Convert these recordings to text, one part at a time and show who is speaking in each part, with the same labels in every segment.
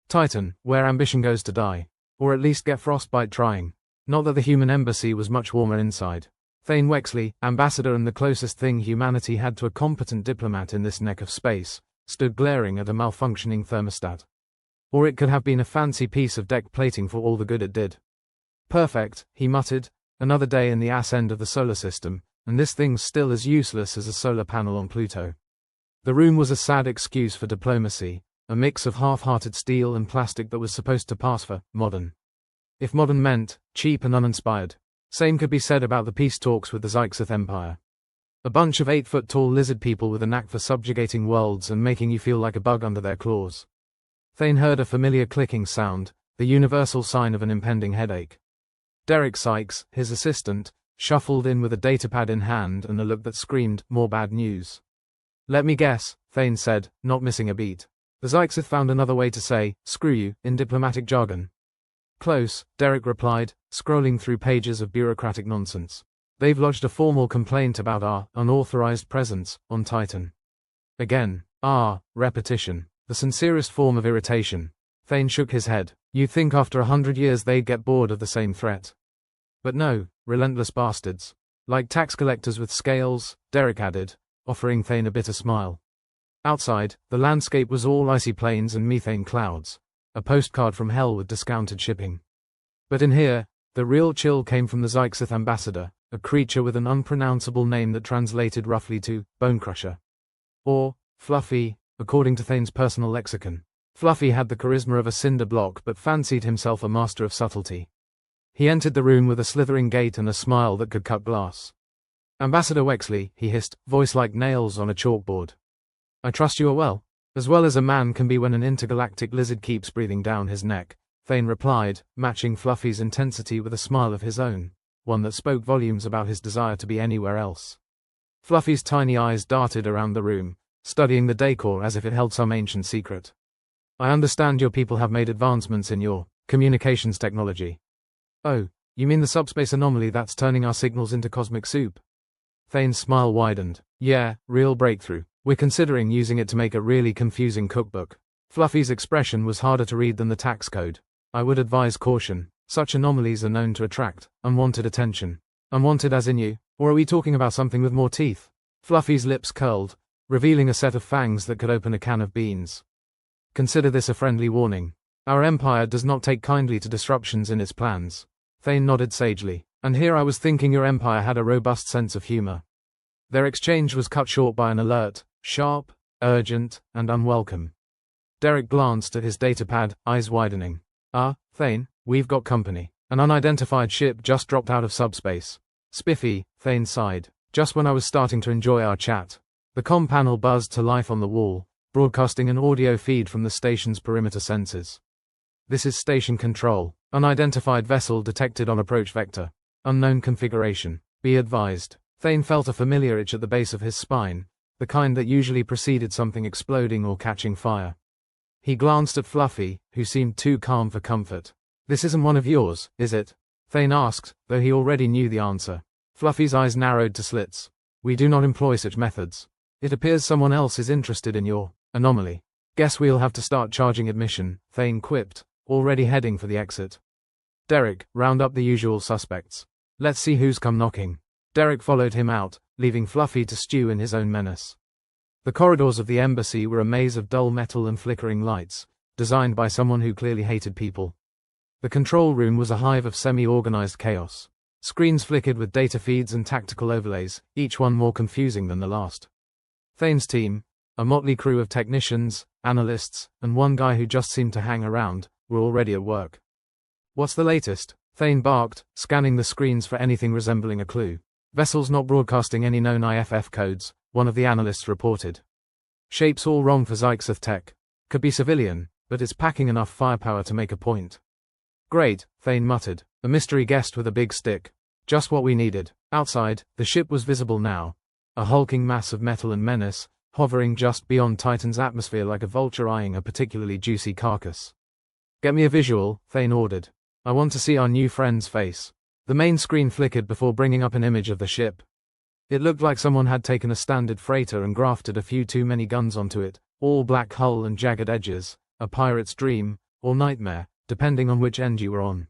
Speaker 1: Titan, where ambition goes to die. Or at least get frostbite trying. Not that the human embassy was much warmer inside. Thane Wexley, ambassador and the closest thing humanity had to a competent diplomat in this neck of space, stood glaring at a malfunctioning thermostat. Or it could have been a fancy piece of deck plating for all the good it did. Perfect, he muttered. Another day in the ass end of the solar system, and this thing's still as useless as a solar panel on Pluto. The room was a sad excuse for diplomacy, a mix of half-hearted steel and plastic that was supposed to pass for modern. If modern meant cheap and uninspired. Same could be said about the peace talks with the Zyxith Empire. A bunch of 8-foot-tall lizard people with a knack for subjugating worlds and making you feel like a bug under their claws. Thane heard a familiar clicking sound, the universal sign of an impending headache. Derek Sykes, his assistant, shuffled in with a datapad in hand and a look that screamed, more bad news. Let me guess, Thane said, not missing a beat. The Zyxith found another way to say, screw you, in diplomatic jargon. Close, Derek replied, scrolling through pages of bureaucratic nonsense. They've lodged a formal complaint about our unauthorized presence on Titan. Again, repetition. The sincerest form of irritation. Thane shook his head. You'd think after 100 years they'd get bored of the same threat. But no, relentless bastards. Like tax collectors with scales, Derek added, offering Thane a bitter smile. Outside, the landscape was all icy plains and methane clouds. A postcard from hell with discounted shipping. But in here, the real chill came from the Zyxith ambassador, a creature with an unpronounceable name that translated roughly to Bone Crusher. Or, Fluffy, according to Thane's personal lexicon. Fluffy had the charisma of a cinder block but fancied himself a master of subtlety. He entered the room with a slithering gait and a smile that could cut glass. Ambassador Wexley, he hissed, voice like nails on a chalkboard. I trust you are well. As well as a man can be when an intergalactic lizard keeps breathing down his neck, Thane replied, matching Fluffy's intensity with a smile of his own, one that spoke volumes about his desire to be anywhere else. Fluffy's tiny eyes darted around the room, studying the decor as if it held some ancient secret. I understand your people have made advancements in your communications technology. Oh, you mean the subspace anomaly that's turning our signals into cosmic soup? Thane's smile widened. Yeah, real breakthrough. We're considering using it to make a really confusing cookbook. Fluffy's expression was harder to read than the tax code. I would advise caution. Such anomalies are known to attract unwanted attention. Unwanted as in you, or are we talking about something with more teeth? Fluffy's lips curled, revealing a set of fangs that could open a can of beans. Consider this a friendly warning. Our empire does not take kindly to disruptions in its plans. Thane nodded sagely. And here I was thinking your empire had a robust sense of humor. Their exchange was cut short by an alert, sharp, urgent, and unwelcome. Derek glanced at his datapad, eyes widening. Thane, we've got company. An unidentified ship just dropped out of subspace. Spiffy, Thane sighed. Just when I was starting to enjoy our chat. The comm panel buzzed to life on the wall, broadcasting an audio feed from the station's perimeter sensors. This is station control. Unidentified vessel detected on approach vector. Unknown configuration. Be advised. Thane felt a familiar itch at the base of his spine, the kind that usually preceded something exploding or catching fire. He glanced at Fluffy, who seemed too calm for comfort. This isn't one of yours, is it? Thane asked, though he already knew the answer. Fluffy's eyes narrowed to slits. We do not employ such methods. It appears someone else is interested in your anomaly. Guess we'll have to start charging admission, Thane quipped, already heading for the exit. Derek, round up the usual suspects. Let's see who's come knocking. Derek followed him out, leaving Fluffy to stew in his own menace. The corridors of the embassy were a maze of dull metal and flickering lights, designed by someone who clearly hated people. The control room was a hive of semi-organized chaos. Screens flickered with data feeds and tactical overlays, each one more confusing than the last. Thane's team, a motley crew of technicians, analysts, and one guy who just seemed to hang around, were already at work. What's the latest? Thane barked, scanning the screens for anything resembling a clue. Vessels not broadcasting any known IFF codes, one of the analysts reported. Shapes all wrong for Zyxith tech. Could be civilian, but it's packing enough firepower to make a point. Great, Thane muttered, a mystery guest with a big stick. Just what we needed. Outside, the ship was visible now. A hulking mass of metal and menace, hovering just beyond Titan's atmosphere like a vulture eyeing a particularly juicy carcass. Get me a visual, Thane ordered. I want to see our new friend's face. The main screen flickered before bringing up an image of the ship. It looked like someone had taken a standard freighter and grafted a few too many guns onto it, all black hull and jagged edges, a pirate's dream, or nightmare, depending on which end you were on.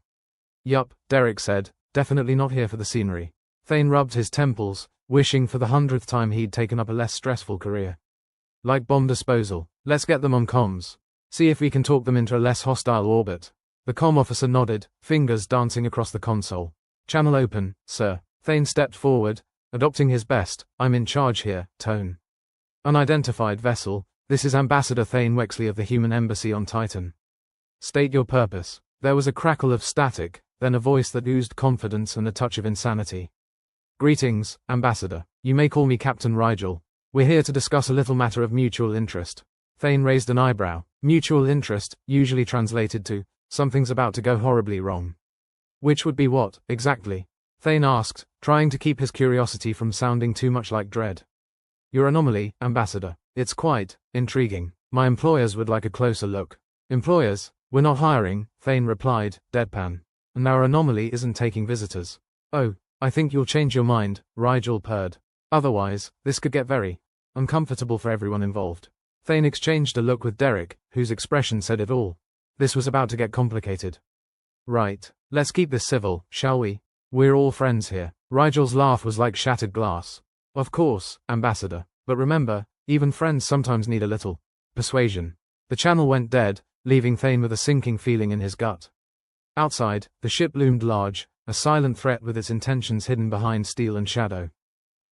Speaker 1: Yup, Derek said, definitely not here for the scenery. Thane rubbed his temples, wishing for the 100th time he'd taken up a less stressful career. Like bomb disposal, let's get them on comms. See if we can talk them into a less hostile orbit. The comm officer nodded, fingers dancing across the console. Channel open, sir. Thane stepped forward, adopting his best, I'm in charge here, tone. Unidentified vessel, this is Ambassador Thane Wexley of the Human Embassy on Titan. State your purpose. There was a crackle of static, then a voice that oozed confidence and a touch of insanity. Greetings, Ambassador. You may call me Captain Rigel. We're here to discuss a little matter of mutual interest. Thane raised an eyebrow. Mutual interest, usually translated to, something's about to go horribly wrong. Which would be what, exactly? Thane asked, trying to keep his curiosity from sounding too much like dread. Your anomaly, Ambassador. It's quite intriguing. My employers would like a closer look. Employers? We're not hiring, Thane replied, deadpan. And our anomaly isn't taking visitors. Oh, I think you'll change your mind, Rigel purred. Otherwise, this could get very uncomfortable for everyone involved. Thane exchanged a look with Derek, whose expression said it all. This was about to get complicated. Right, let's keep this civil, shall we? We're all friends here. Rigel's laugh was like shattered glass. Of course, Ambassador. But remember, even friends sometimes need a little persuasion. The channel went dead, leaving Thane with a sinking feeling in his gut. Outside, the ship loomed large, a silent threat with its intentions hidden behind steel and shadow.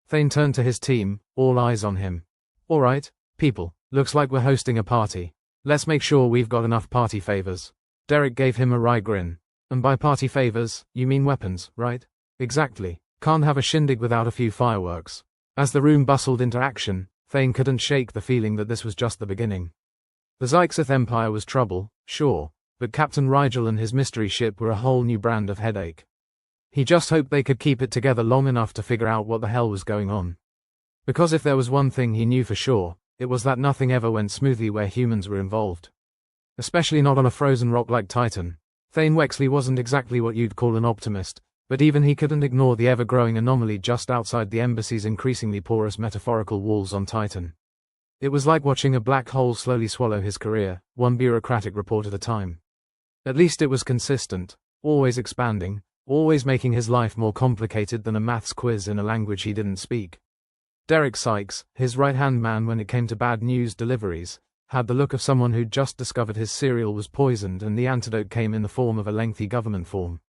Speaker 1: Thane turned to his team, all eyes on him. All right, people, looks like we're hosting a party. Let's make sure we've got enough party favors. Derek gave him a wry grin. And by party favors, you mean weapons, right? Exactly. Can't have a shindig without a few fireworks. As the room bustled into action, Thane couldn't shake the feeling that this was just the beginning. The Zyxith Empire was trouble, sure, but Captain Rigel and his mystery ship were a whole new brand of headache. He just hoped they could keep it together long enough to figure out what the hell was going on. Because if there was one thing he knew for sure, it was that nothing ever went smoothly where humans were involved. Especially not on a frozen rock like Titan. Thane Wexley wasn't exactly what you'd call an optimist, but even he couldn't ignore the ever-growing anomaly just outside the embassy's increasingly porous metaphorical walls on Titan. It was like watching a black hole slowly swallow his career, one bureaucratic report at a time. At least it was consistent, always expanding, always making his life more complicated than a maths quiz in a language he didn't speak. Derek Sykes, his right-hand man when it came to bad news deliveries, had the look of someone who'd just discovered his cereal was poisoned and the antidote came in the form of a lengthy government form.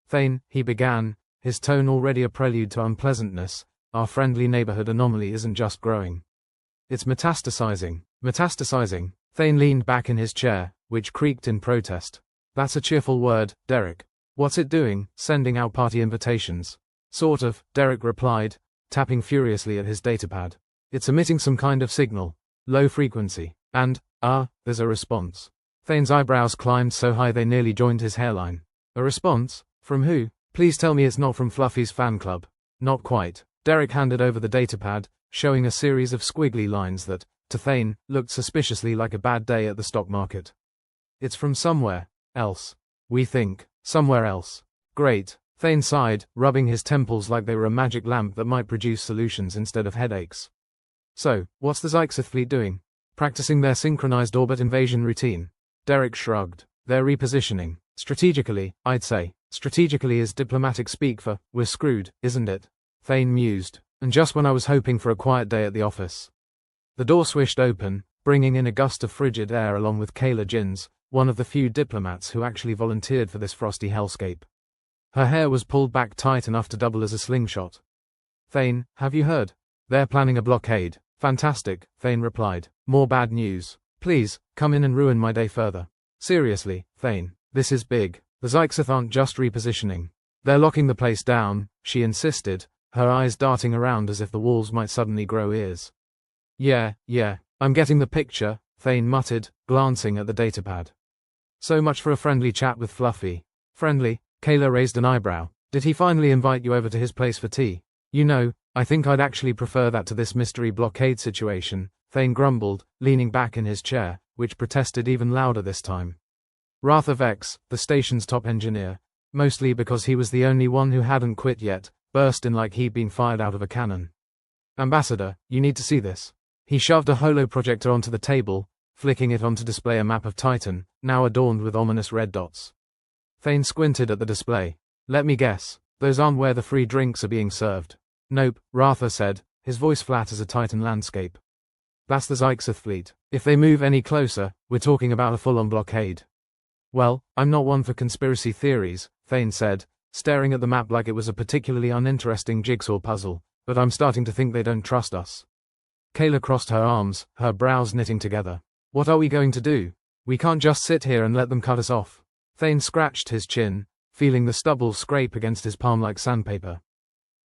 Speaker 1: Thane, he began, his tone already a prelude to unpleasantness, our friendly neighborhood anomaly isn't just growing. It's metastasizing. Metastasizing. Thane leaned back in his chair, which creaked in protest. That's a cheerful word, Derek. What's it doing, sending out party invitations? Sort of, Derek replied, tapping furiously at his datapad. It's emitting some kind of signal. Low frequency. And, there's a response. Thane's eyebrows climbed so high they nearly joined his hairline. A response? From who? Please tell me it's not from Fluffy's fan club. Not quite. Derek handed over the datapad, showing a series of squiggly lines that, to Thane, looked suspiciously like a bad day at the stock market. It's from somewhere else. We think. Somewhere else. Great. Thane sighed, rubbing his temples like they were a magic lamp that might produce solutions instead of headaches. So, what's the Zyxith fleet doing? Practicing their synchronized orbit invasion routine. Derek shrugged. They're repositioning. Strategically, I'd say. Strategically is diplomatic speak for, we're screwed, isn't it? Thane mused. And just when I was hoping for a quiet day at the office. The door swished open, bringing in a gust of frigid air along with Kayla Jins, one of the few diplomats who actually volunteered for this frosty hellscape. Her hair was pulled back tight enough to double as a slingshot. Thane, have you heard? They're planning a blockade. Fantastic, Thane replied. More bad news. Please, come in and ruin my day further. Seriously, Thane, this is big. The Zyxith aren't just repositioning. They're locking the place down, she insisted, her eyes darting around as if the walls might suddenly grow ears. Yeah, I'm getting the picture, Thane muttered, glancing at the datapad. So much for a friendly chat with Fluffy. Friendly? Kayla raised an eyebrow. Did he finally invite you over to his place for tea? You know, I think I'd actually prefer that to this mystery blockade situation, Thane grumbled, leaning back in his chair, which protested even louder this time. Rather Vex, the station's top engineer, mostly because he was the only one who hadn't quit yet, burst in like he'd been fired out of a cannon. Ambassador, you need to see this. He shoved a holoprojector onto the table, flicking it on to display a map of Titan, now adorned with ominous red dots. Thane squinted at the display. Let me guess, those aren't where the free drinks are being served. Nope, Ratha said, his voice flat as a Titan landscape. That's the Zyxith fleet. If they move any closer, we're talking about a full-on blockade. Well, I'm not one for conspiracy theories, Thane said, staring at the map like it was a particularly uninteresting jigsaw puzzle, but I'm starting to think they don't trust us. Kayla crossed her arms, her brows knitting together. What are we going to do? We can't just sit here and let them cut us off. Thane scratched his chin, feeling the stubble scrape against his palm like sandpaper.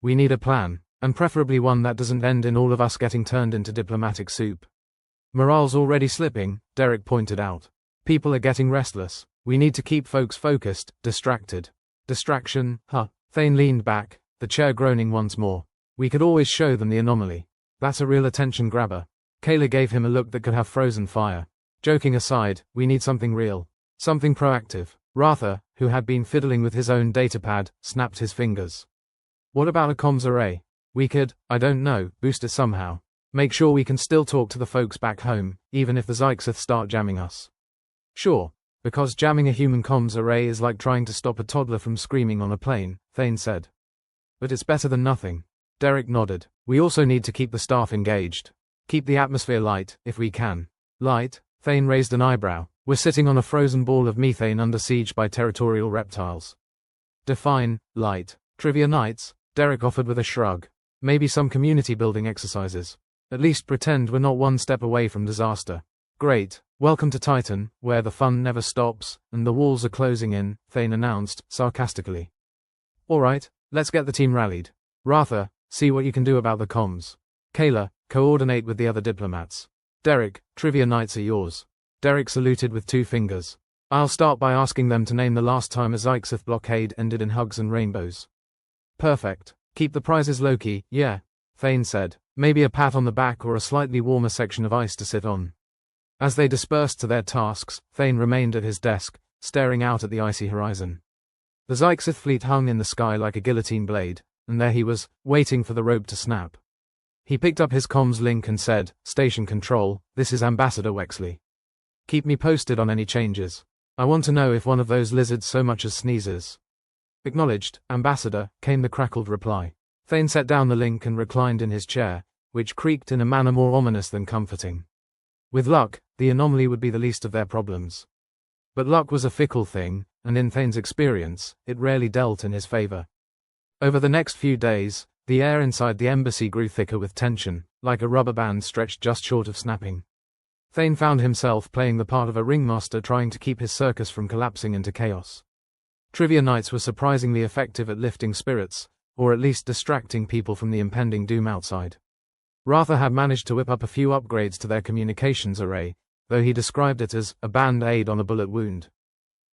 Speaker 1: We need a plan, and preferably one that doesn't end in all of us getting turned into diplomatic soup. Morale's already slipping, Derek pointed out. People are getting restless. We need to keep folks focused, distracted. Distraction, huh? Thane leaned back, the chair groaning once more. We could always show them the anomaly. That's a real attention grabber. Kayla gave him a look that could have frozen fire. Joking aside, we need something real. Something proactive. Ratha, who had been fiddling with his own datapad, snapped his fingers. What about a comms array? We could, I don't know, boost it somehow. Make sure we can still talk to the folks back home, even if the Zyxith start jamming us. Sure, because jamming a human comms array is like trying to stop a toddler from screaming on a plane, Thane said. But it's better than nothing. Derek nodded. We also need to keep the staff engaged. Keep the atmosphere light, if we can. Light? Thane raised an eyebrow. We're sitting on a frozen ball of methane under siege by territorial reptiles. Define light. Trivia nights? Derek offered with a shrug. Maybe some community building exercises. At least pretend we're not one step away from disaster. Great. Welcome to Titan, where the fun never stops, and the walls are closing in, Thane announced, sarcastically. Alright, let's get the team rallied. Ratha, see what you can do about the comms. Kayla, coordinate with the other diplomats. Derek, trivia nights are yours. Derek saluted with 2 fingers. I'll start by asking them to name the last time a Zyxith blockade ended in hugs and rainbows. Perfect. Keep the prizes low-key, yeah, Thane said. Maybe a pat on the back or a slightly warmer section of ice to sit on. As they dispersed to their tasks, Thane remained at his desk, staring out at the icy horizon. The Zyxith fleet hung in the sky like a guillotine blade, and there he was, waiting for the rope to snap. He picked up his comms link and said, Station Control, this is Ambassador Wexley. Keep me posted on any changes. I want to know if one of those lizards so much as sneezes. Acknowledged, Ambassador, came the crackled reply. Thane set down the link and reclined in his chair, which creaked in a manner more ominous than comforting. With luck, the anomaly would be the least of their problems. But luck was a fickle thing, and in Thane's experience, it rarely dealt in his favor. Over the next few days, the air inside the embassy grew thicker with tension, like a rubber band stretched just short of snapping. Thane found himself playing the part of a ringmaster trying to keep his circus from collapsing into chaos. Trivia nights were surprisingly effective at lifting spirits, or at least distracting people from the impending doom outside. Ratha had managed to whip up a few upgrades to their communications array, though he described it as a band-aid on a bullet wound.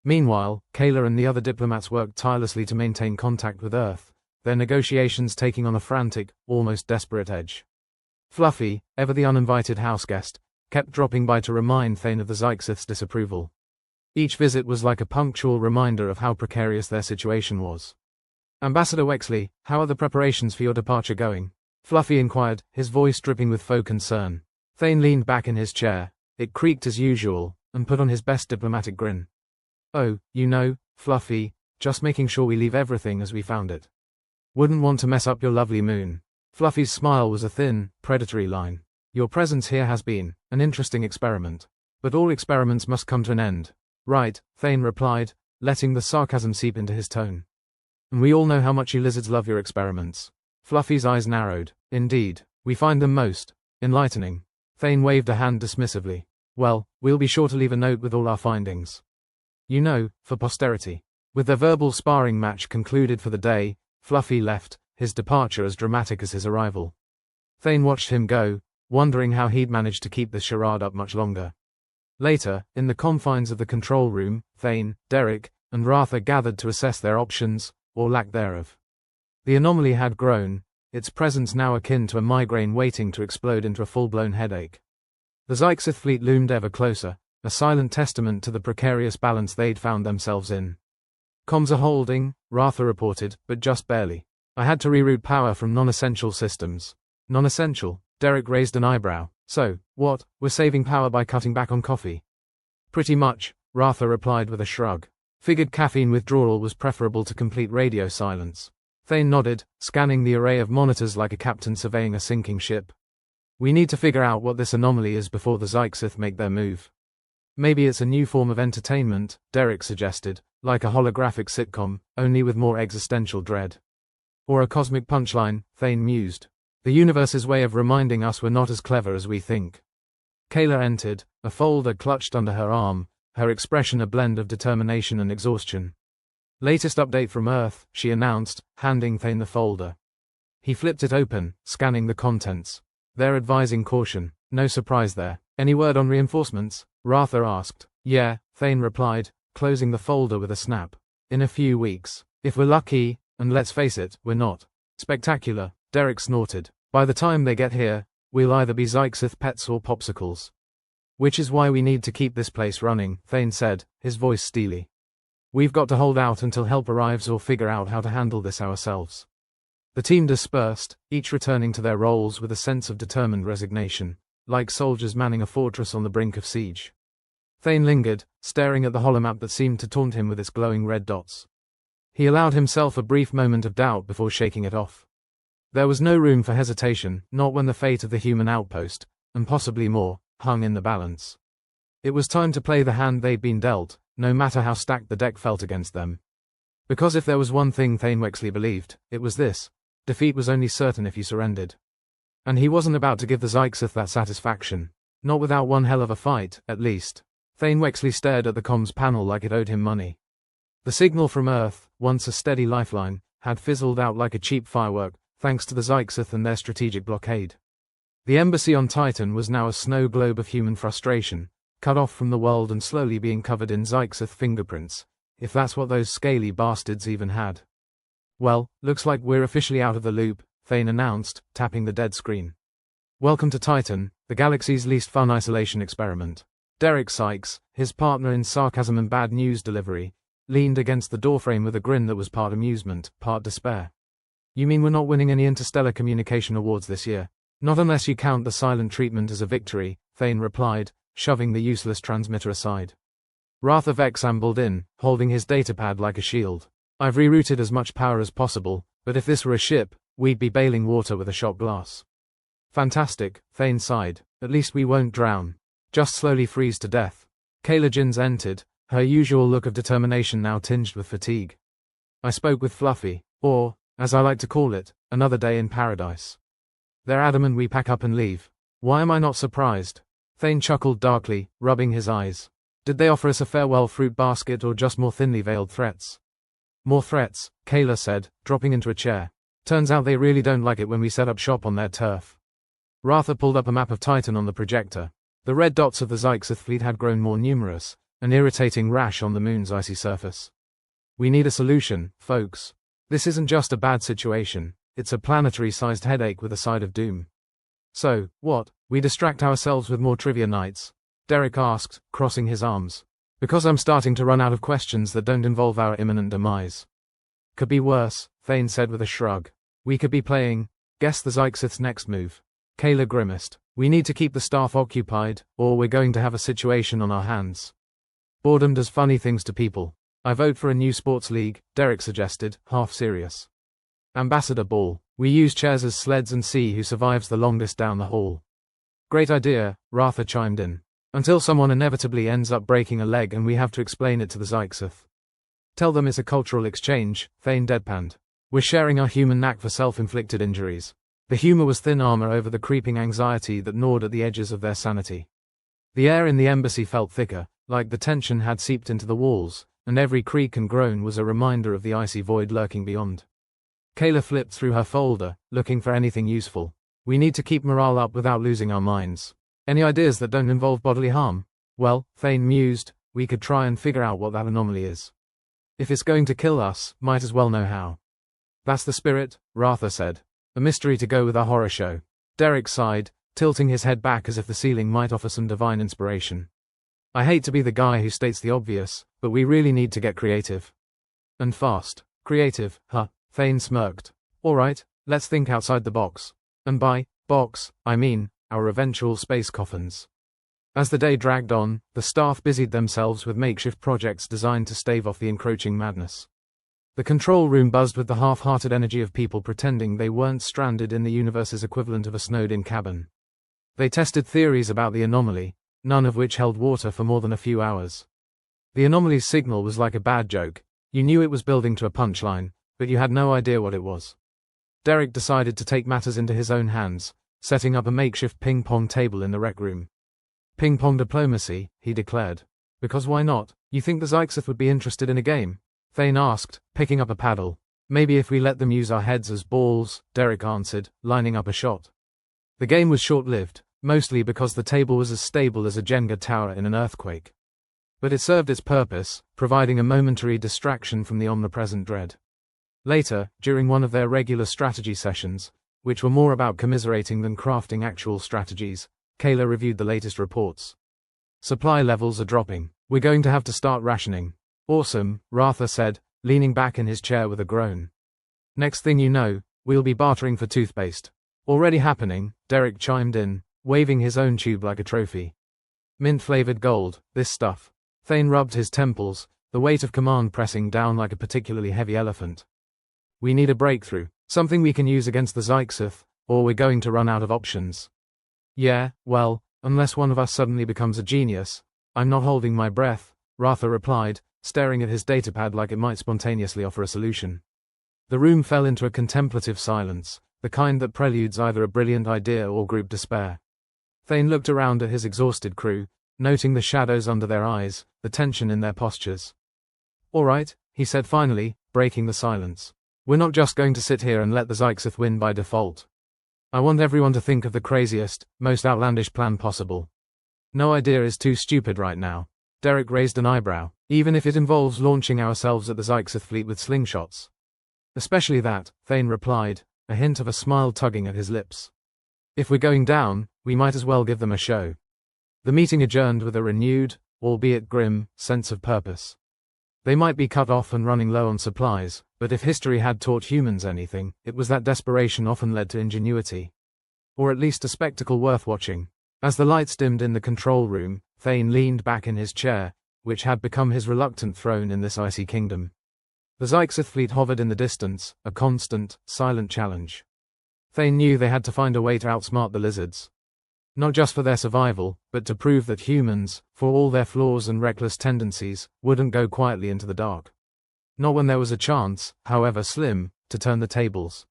Speaker 1: Meanwhile, Kayla and the other diplomats worked tirelessly to maintain contact with Earth, their negotiations taking on a frantic, almost desperate edge. Fluffy, ever the uninvited houseguest, kept dropping by to remind Thane of the Zyxith's disapproval. Each visit was like a punctual reminder of how precarious their situation was. Ambassador Wexley, how are the preparations for your departure going? Fluffy inquired, his voice dripping with faux concern. Thane leaned back in his chair, it creaked as usual, and put on his best diplomatic grin. Oh, you know, Fluffy, just making sure we leave everything as we found it. Wouldn't want to mess up your lovely moon. Fluffy's smile was a thin, predatory line. Your presence here has been an interesting experiment. But all experiments must come to an end. Right, Thane replied, letting the sarcasm seep into his tone. And we all know how much you lizards love your experiments. Fluffy's eyes narrowed. Indeed, we find them most enlightening. Thane waved a hand dismissively. Well, we'll be sure to leave a note with all our findings. You know, for posterity. With their verbal sparring match concluded for the day, Fluffy left, his departure as dramatic as his arrival. Thane watched him go, wondering how he'd managed to keep the charade up much longer. Later, in the confines of the control room, Thane, Derek, and Ratha gathered to assess their options, or lack thereof. The anomaly had grown, its presence now akin to a migraine waiting to explode into a full-blown headache. The Zyxith fleet loomed ever closer, a silent testament to the precarious balance they'd found themselves in. Comms are holding, Ratha reported, but just barely. I had to reroute power from non-essential systems. Non-essential? Derek raised an eyebrow. So, what, we're saving power by cutting back on coffee? Pretty much, Ratha replied with a shrug. Figured caffeine withdrawal was preferable to complete radio silence. Thane nodded, scanning the array of monitors like a captain surveying a sinking ship. We need to figure out what this anomaly is before the Zyxith make their move. Maybe it's a new form of entertainment, Derek suggested, like a holographic sitcom, only with more existential dread. Or a cosmic punchline, Thane mused. The universe's way of reminding us we're not as clever as we think. Kayla entered, a folder clutched under her arm, her expression a blend of determination and exhaustion. Latest update from Earth, she announced, handing Thane the folder. He flipped it open, scanning the contents. They're advising caution. No surprise there. Any word on reinforcements? Ratha asked. Yeah, Thane replied, closing the folder with a snap. In a few weeks. If we're lucky, and let's face it, we're not. Spectacular, Derek snorted. By the time they get here, we'll either be Zyxith pets or popsicles. Which is why we need to keep this place running, Thane said, his voice steely. We've got to hold out until help arrives or figure out how to handle this ourselves. The team dispersed, each returning to their roles with a sense of determined resignation, like soldiers manning a fortress on the brink of siege. Thane lingered, staring at the holomap that seemed to taunt him with its glowing red dots. He allowed himself a brief moment of doubt before shaking it off. There was no room for hesitation, not when the fate of the human outpost, and possibly more, hung in the balance. It was time to play the hand they'd been dealt, no matter how stacked the deck felt against them. Because if there was one thing Thane Wexley believed, it was this: defeat was only certain if you surrendered. And he wasn't about to give the Zyxith that satisfaction. Not without one hell of a fight, at least. Thane Wexley stared at the comms panel like it owed him money. The signal from Earth, once a steady lifeline, had fizzled out like a cheap firework, thanks to the Zyxith and their strategic blockade. The embassy on Titan was now a snow globe of human frustration, cut off from the world and slowly being covered in Zyxith fingerprints, if that's what those scaly bastards even had. Well, looks like we're officially out of the loop, Thane announced, tapping the dead screen. Welcome to Titan, the galaxy's least fun isolation experiment. Derek Sykes, his partner in sarcasm and bad news delivery, leaned against the doorframe with a grin that was part amusement, part despair. You mean we're not winning any interstellar communication awards this year? Not unless you count the silent treatment as a victory, Thane replied, shoving the useless transmitter aside. Ratha Vex ambled in, holding his datapad like a shield. I've rerouted as much power as possible, but if this were a ship, we'd be bailing water with a shot glass. Fantastic, Thane sighed. At least we won't drown. Just slowly freeze to death. Kayla Jins entered, her usual look of determination now tinged with fatigue. I spoke with Fluffy, or, as I like to call it, another day in paradise. They're adamant we pack up and leave. Why am I not surprised? Thane chuckled darkly, rubbing his eyes. Did they offer us a farewell fruit basket or just more thinly veiled threats? More threats, Kayla said, dropping into a chair. Turns out they really don't like it when we set up shop on their turf. Ratha pulled up a map of Titan on the projector. The red dots of the Zyxith fleet had grown more numerous, an irritating rash on the moon's icy surface. We need a solution, folks. This isn't just a bad situation, it's a planetary-sized headache with a side of doom. So, what, we distract ourselves with more trivia nights? Derek asked, crossing his arms. Because I'm starting to run out of questions that don't involve our imminent demise. Could be worse, Thane said with a shrug. We could be playing, guess the Zyxith's next move. Kayla grimaced. We need to keep the staff occupied, or we're going to have a situation on our hands. Boredom does funny things to people. I vote for a new sports league, Derek suggested, half serious. Ambassador Ball. We use chairs as sleds and see who survives the longest down the hall. Great idea, Ratha chimed in. Until someone inevitably ends up breaking a leg and we have to explain it to the Zyxith. Tell them it's a cultural exchange, Thane deadpanned. We're sharing our human knack for self-inflicted injuries. The humor was thin armor over the creeping anxiety that gnawed at the edges of their sanity. The air in the embassy felt thicker, like the tension had seeped into the walls, and every creak and groan was a reminder of the icy void lurking beyond. Kayla flipped through her folder, looking for anything useful. We need to keep morale up without losing our minds. Any ideas that don't involve bodily harm? Well, Thane mused, we could try and figure out what that anomaly is. If it's going to kill us, might as well know how. That's the spirit, Ratha said. A mystery to go with our horror show. Derek sighed, tilting his head back as if the ceiling might offer some divine inspiration. I hate to be the guy who states the obvious, but we really need to get creative. And fast. Creative, huh? Thane smirked. Alright, let's think outside the box. And by box, I mean, our eventual space coffins. As the day dragged on, the staff busied themselves with makeshift projects designed to stave off the encroaching madness. The control room buzzed with the half-hearted energy of people pretending they weren't stranded in the universe's equivalent of a snowed-in cabin. They tested theories about the anomaly, none of which held water for more than a few hours. The anomaly's signal was like a bad joke. You knew it was building to a punchline, but you had no idea what it was. Derek decided to take matters into his own hands, setting up a makeshift ping-pong table in the rec room. Ping-pong diplomacy, he declared. Because why not? You think the Zyxith would be interested in a game? Thane asked, picking up a paddle. Maybe if we let them use our heads as balls, Derek answered, lining up a shot. The game was short-lived, mostly because the table was as stable as a Jenga tower in an earthquake. But it served its purpose, providing a momentary distraction from the omnipresent dread. Later, during one of their regular strategy sessions, which were more about commiserating than crafting actual strategies, Kayla reviewed the latest reports. Supply levels are dropping. We're going to have to start rationing. Awesome, Ratha said, leaning back in his chair with a groan. Next thing you know, we'll be bartering for toothpaste. Already happening, Derek chimed in, waving his own tube like a trophy. Mint-flavored gold, this stuff. Thane rubbed his temples, the weight of command pressing down like a particularly heavy elephant. We need a breakthrough, something we can use against the Zyxith, or we're going to run out of options. Yeah, well, unless one of us suddenly becomes a genius. I'm not holding my breath, Ratha replied, staring at his datapad like it might spontaneously offer a solution. The room fell into a contemplative silence, the kind that preludes either a brilliant idea or group despair. Thane looked around at his exhausted crew, noting the shadows under their eyes, the tension in their postures. All right, he said finally, breaking the silence. We're not just going to sit here and let the Zyxith win by default. I want everyone to think of the craziest, most outlandish plan possible. No idea is too stupid right now. Derek raised an eyebrow, even if it involves launching ourselves at the Zyxith fleet with slingshots. Especially that, Thane replied, a hint of a smile tugging at his lips. If we're going down, we might as well give them a show. The meeting adjourned with a renewed, albeit grim, sense of purpose. They might be cut off and running low on supplies, but if history had taught humans anything, it was that desperation often led to ingenuity. Or at least a spectacle worth watching. As the lights dimmed in the control room, Thane leaned back in his chair, which had become his reluctant throne in this icy kingdom. The Zyxith fleet hovered in the distance, a constant, silent challenge. Thane knew they had to find a way to outsmart the lizards. Not just for their survival, but to prove that humans, for all their flaws and reckless tendencies, wouldn't go quietly into the dark. Not when there was a chance, however slim, to turn the tables.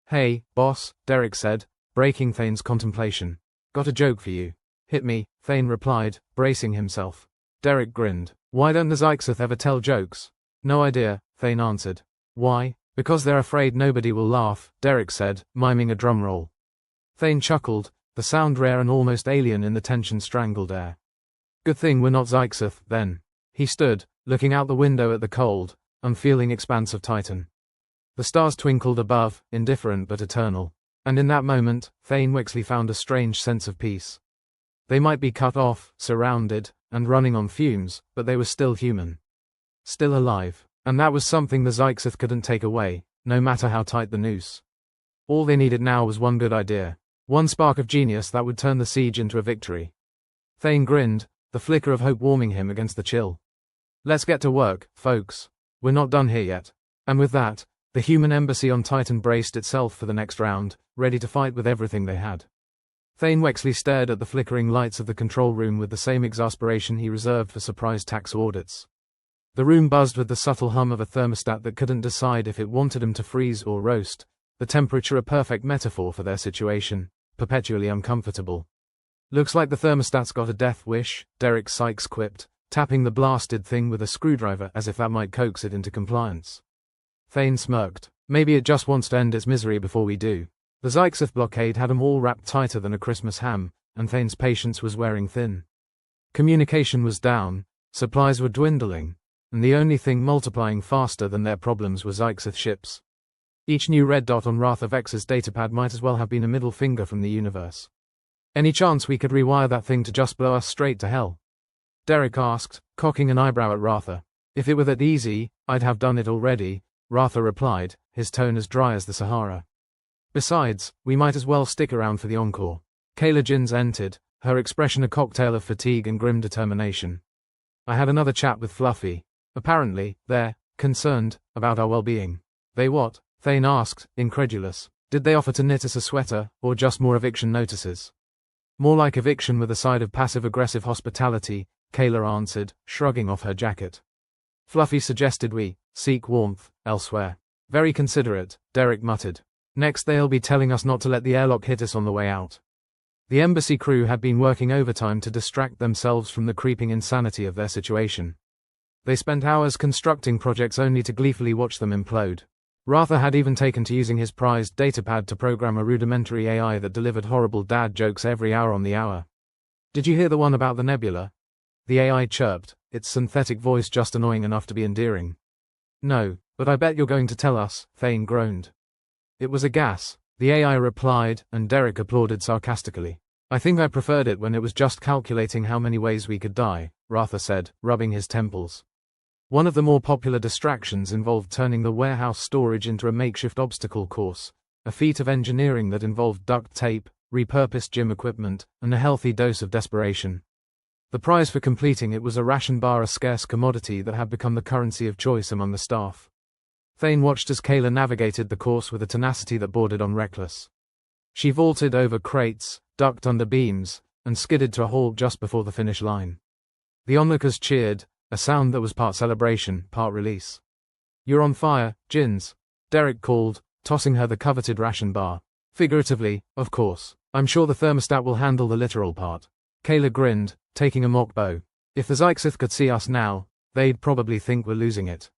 Speaker 1: Hey, boss, Derek said, breaking Thane's contemplation. Got a joke for you. Hit me, Thane replied, bracing himself. Derek grinned. Why don't the Zyxith ever tell jokes? No idea, Thane answered. Why? Because they're afraid nobody will laugh, Derek said, miming a drum roll. Thane chuckled, the sound rare and almost alien in the tension-strangled air. Good thing we're not Zyxith, then. He stood, looking out the window at the cold, unfeeling expanse of Titan. The stars twinkled above, indifferent but eternal. And in that moment, Thane Wexley found a strange sense of peace. They might be cut off, surrounded, and running on fumes, but they were still human. Still alive. And that was something the Zyxith couldn't take away, no matter how tight the noose. All they needed now was one good idea. One spark of genius that would turn the siege into a victory. Thane grinned, the flicker of hope warming him against the chill. Let's get to work, folks. We're not done here yet. And with that, the human embassy on Titan braced itself for the next round, ready to fight with everything they had. Thane Wexley stared at the flickering lights of the control room with the same exasperation he reserved for surprise tax audits. The room buzzed with the subtle hum of a thermostat that couldn't decide if it wanted him to freeze or roast, the temperature a perfect metaphor for their situation, perpetually uncomfortable. Looks like the thermostat's got a death wish, Derek Sykes quipped, tapping the blasted thing with a screwdriver as if that might coax it into compliance. Thane smirked. Maybe it just wants to end its misery before we do. The Zyxith blockade had 'em all wrapped tighter than a Christmas ham, and Thane's patience was wearing thin. Communication was down, supplies were dwindling, and the only thing multiplying faster than their problems were Zyxith ships. Each new red dot on Ratha Vex's datapad might as well have been a middle finger from the universe. Any chance we could rewire that thing to just blow us straight to hell? Derek asked, cocking an eyebrow at Ratha. If it were that easy, I'd have done it already, Ratha replied, his tone as dry as the Sahara. Besides, we might as well stick around for the encore. Kayla Jins entered, her expression a cocktail of fatigue and grim determination. I had another chat with Fluffy. Apparently, they're concerned about our well-being. They what? Thane asked, incredulous. Did they offer to knit us a sweater, or just more eviction notices? More like eviction with a side of passive-aggressive hospitality, Kayla answered, shrugging off her jacket. Fluffy suggested we seek warmth elsewhere. Very considerate, Derek muttered. Next they'll be telling us not to let the airlock hit us on the way out. The embassy crew had been working overtime to distract themselves from the creeping insanity of their situation. They spent hours constructing projects only to gleefully watch them implode. Rather had even taken to using his prized datapad to program a rudimentary AI that delivered horrible dad jokes every hour on the hour. Did you hear the one about the nebula? The AI chirped, its synthetic voice just annoying enough to be endearing. No, but I bet you're going to tell us, Thane groaned. It was a gas, the AI replied, and Derek applauded sarcastically. I think I preferred it when it was just calculating how many ways we could die, Rather said, rubbing his temples. One of the more popular distractions involved turning the warehouse storage into a makeshift obstacle course, a feat of engineering that involved duct tape, repurposed gym equipment, and a healthy dose of desperation. The prize for completing it was a ration bar, a scarce commodity that had become the currency of choice among the staff. Thane watched as Kayla navigated the course with a tenacity that bordered on reckless. She vaulted over crates, ducked under beams, and skidded to a halt just before the finish line. The onlookers cheered, a sound that was part celebration, part release. You're on fire, Jins, Derek called, tossing her the coveted ration bar. Figuratively, of course. I'm sure the thermostat will handle the literal part. Kayla grinned, taking a mock bow. If the Zyxith could see us now, they'd probably think we're losing it.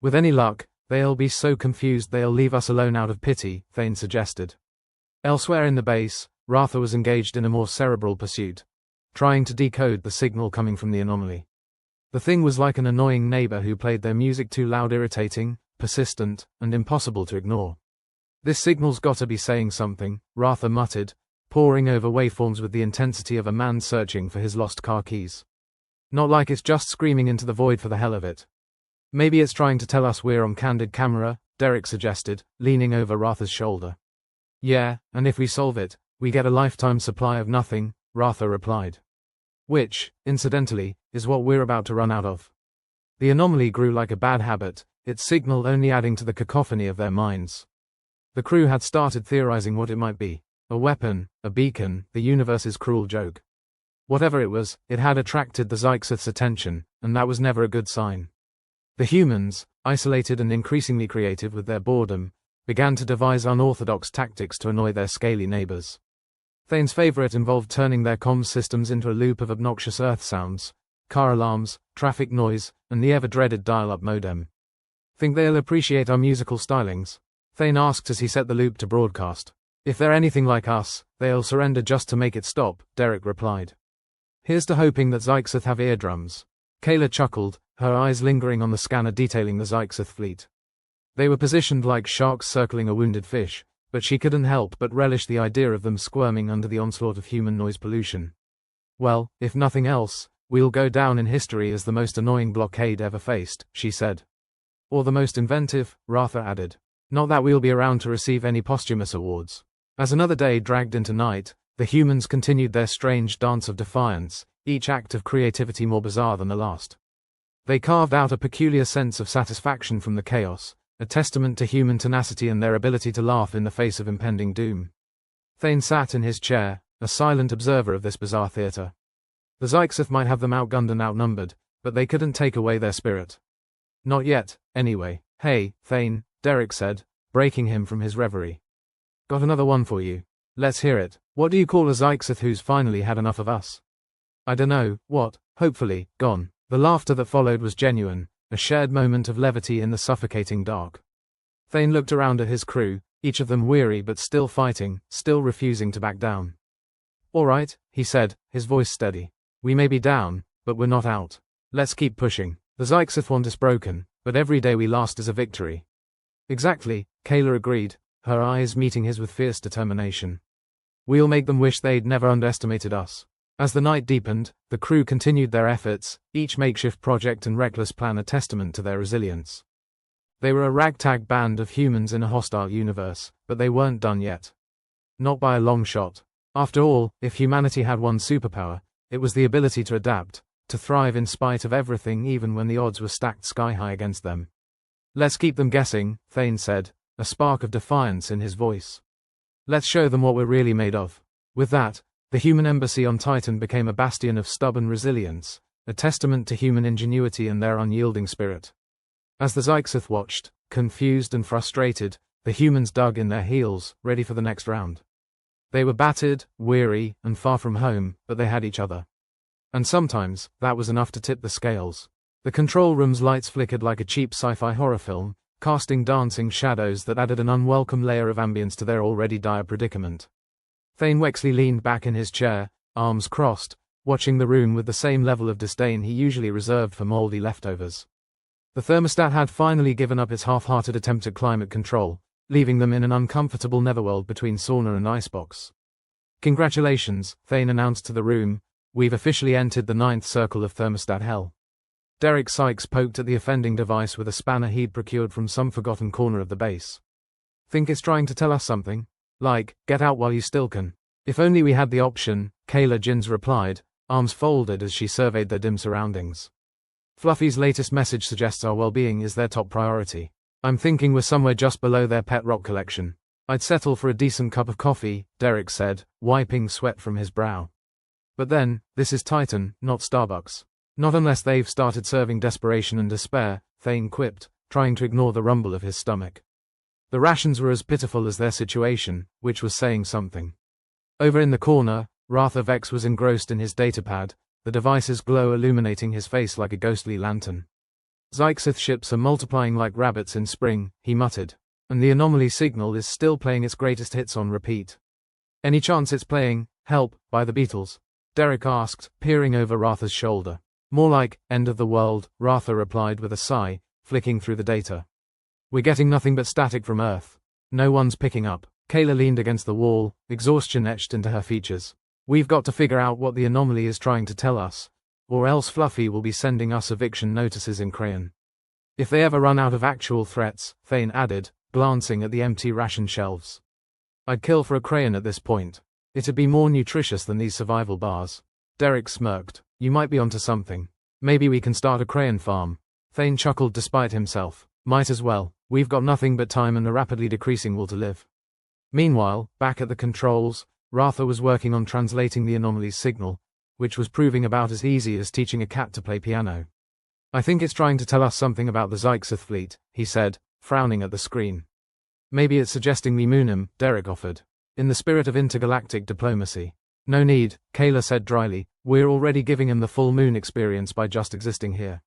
Speaker 1: With any luck, they'll be so confused they'll leave us alone out of pity, Thane suggested. Elsewhere in the base, Ratha was engaged in a more cerebral pursuit, trying to decode the signal coming from the anomaly. The thing was like an annoying neighbor who played their music too loud, irritating, persistent, and impossible to ignore. This signal's gotta be saying something, Ratha muttered, poring over waveforms with the intensity of a man searching for his lost car keys. Not like it's just screaming into the void for the hell of it. Maybe it's trying to tell us we're on candid camera, Derek suggested, leaning over Ratha's shoulder. Yeah, and if we solve it, we get a lifetime supply of nothing, Ratha replied. Which, incidentally, is what we're about to run out of. The anomaly grew like a bad habit, its signal only adding to the cacophony of their minds. The crew had started theorizing what it might be. A weapon, a beacon, the universe's cruel joke. Whatever it was, it had attracted the Zyxith's attention, and that was never a good sign. The humans, isolated and increasingly creative with their boredom, began to devise unorthodox tactics to annoy their scaly neighbors. Thane's favorite involved turning their comms systems into a loop of obnoxious earth sounds, car alarms, traffic noise, and the ever-dreaded dial-up modem. Think they'll appreciate our musical stylings? Thane asked as he set the loop to broadcast. If they're anything like us, they'll surrender just to make it stop, Derek replied. Here's to hoping that Zyxith have eardrums. Kayla chuckled, her eyes lingering on the scanner detailing the Zyxith fleet. They were positioned like sharks circling a wounded fish, but she couldn't help but relish the idea of them squirming under the onslaught of human noise pollution. Well, if nothing else, we'll go down in history as the most annoying blockade ever faced, she said. Or the most inventive, Ratha added. Not that we'll be around to receive any posthumous awards. As another day dragged into night, the humans continued their strange dance of defiance, each act of creativity more bizarre than the last. They carved out a peculiar sense of satisfaction from the chaos, a testament to human tenacity and their ability to laugh in the face of impending doom. Thane sat in his chair, a silent observer of this bizarre theater. The Zyxith might have them outgunned and outnumbered, but they couldn't take away their spirit. Not yet, anyway. Hey, Thane, Derek said, breaking him from his reverie. Got another one for you. Let's hear it. What do you call a Zyxith who's finally had enough of us? I dunno, what, hopefully, gone. The laughter that followed was genuine, a shared moment of levity in the suffocating dark. Thane looked around at his crew, each of them weary but still fighting, still refusing to back down. All right, he said, his voice steady. We may be down, but we're not out. Let's keep pushing. The Zyxith want is broken, but every day we last is a victory. Exactly, Kayla agreed, her eyes meeting his with fierce determination. We'll make them wish they'd never underestimated us. As the night deepened, the crew continued their efforts, each makeshift project and reckless plan a testament to their resilience. They were a ragtag band of humans in a hostile universe, but they weren't done yet. Not by a long shot. After all, if humanity had one superpower, it was the ability to adapt, to thrive in spite of everything even when the odds were stacked sky-high against them. Let's keep them guessing, Thane said, a spark of defiance in his voice. Let's show them what we're really made of. With that, the human embassy on Titan became a bastion of stubborn resilience, a testament to human ingenuity and their unyielding spirit. As the Zyxith watched, confused and frustrated, the humans dug in their heels, ready for the next round. They were battered, weary, and far from home, but they had each other. And sometimes, that was enough to tip the scales. The control room's lights flickered like a cheap sci-fi horror film, casting dancing shadows that added an unwelcome layer of ambience to their already dire predicament. Thane Wexley leaned back in his chair, arms crossed, watching the room with the same level of disdain he usually reserved for moldy leftovers. The thermostat had finally given up its half-hearted attempt at climate control, leaving them in an uncomfortable netherworld between sauna and icebox. Congratulations, Thane announced to the room, we've officially entered the 9th circle of thermostat hell. Derek Sykes poked at the offending device with a spanner he'd procured from some forgotten corner of the base. Think it's trying to tell us something? Like, get out while you still can. If only we had the option, Kayla Jins replied, arms folded as she surveyed their dim surroundings. Fluffy's latest message suggests our well-being is their top priority. I'm thinking we're somewhere just below their pet rock collection. I'd settle for a decent cup of coffee, Derek said, wiping sweat from his brow. But then, this is Titan, not Starbucks. Not unless they've started serving desperation and despair, Thane quipped, trying to ignore the rumble of his stomach. The rations were as pitiful as their situation, which was saying something. Over in the corner, Ratha Vex was engrossed in his datapad, the device's glow illuminating his face like a ghostly lantern. Zyxith ships are multiplying like rabbits in spring, he muttered. And the anomaly signal is still playing its greatest hits on repeat. Any chance it's playing Help by the Beatles? Derek asked, peering over Ratha's shoulder. More like End of the World, Ratha replied with a sigh, flicking through the data. We're getting nothing but static from Earth. No one's picking up. Kayla leaned against the wall, exhaustion etched into her features. We've got to figure out what the anomaly is trying to tell us, or else Fluffy will be sending us eviction notices in crayon. If they ever run out of actual threats, Thane added, glancing at the empty ration shelves. I'd kill for a crayon at this point. It'd be more nutritious than these survival bars. Derek smirked. You might be onto something. Maybe we can start a crayon farm. Thane chuckled despite himself. Might as well. We've got nothing but time and a rapidly decreasing will to live. Meanwhile, back at the controls, Ratha was working on translating the anomaly's signal, which was proving about as easy as teaching a cat to play piano. I think it's trying to tell us something about the Zyxith fleet, he said, frowning at the screen. Maybe it's suggesting we moon him, Derek offered. In the spirit of intergalactic diplomacy. No need, Kayla said dryly, we're already giving him the full moon experience by just existing here.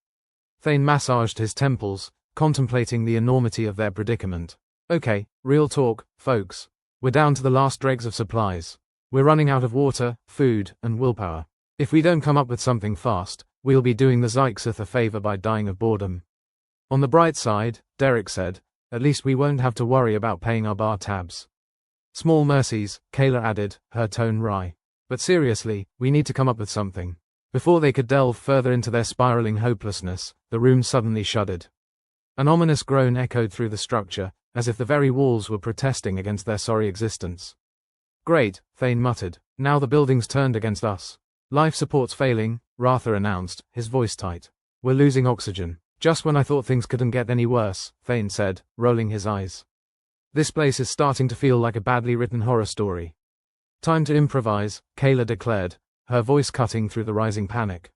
Speaker 1: Thane massaged his temples, contemplating the enormity of their predicament. Okay, real talk, folks. We're down to the last dregs of supplies. We're running out of water, food, and willpower. If we don't come up with something fast, we'll be doing the Zyxith a favor by dying of boredom. On the bright side, Derek said, at least we won't have to worry about paying our bar tabs. Small mercies, Kayla added, her tone wry. But seriously, we need to come up with something. Before they could delve further into their spiraling hopelessness, the room suddenly shuddered. An ominous groan echoed through the structure, as if the very walls were protesting against their sorry existence. Great, Thane muttered. Now the building's turned against us. Life support's failing, Ratha announced, his voice tight. We're losing oxygen. Just when I thought things couldn't get any worse, Thane said, rolling his eyes. This place is starting to feel like a badly written horror story. Time to improvise, Kayla declared, her voice cutting through the rising panic.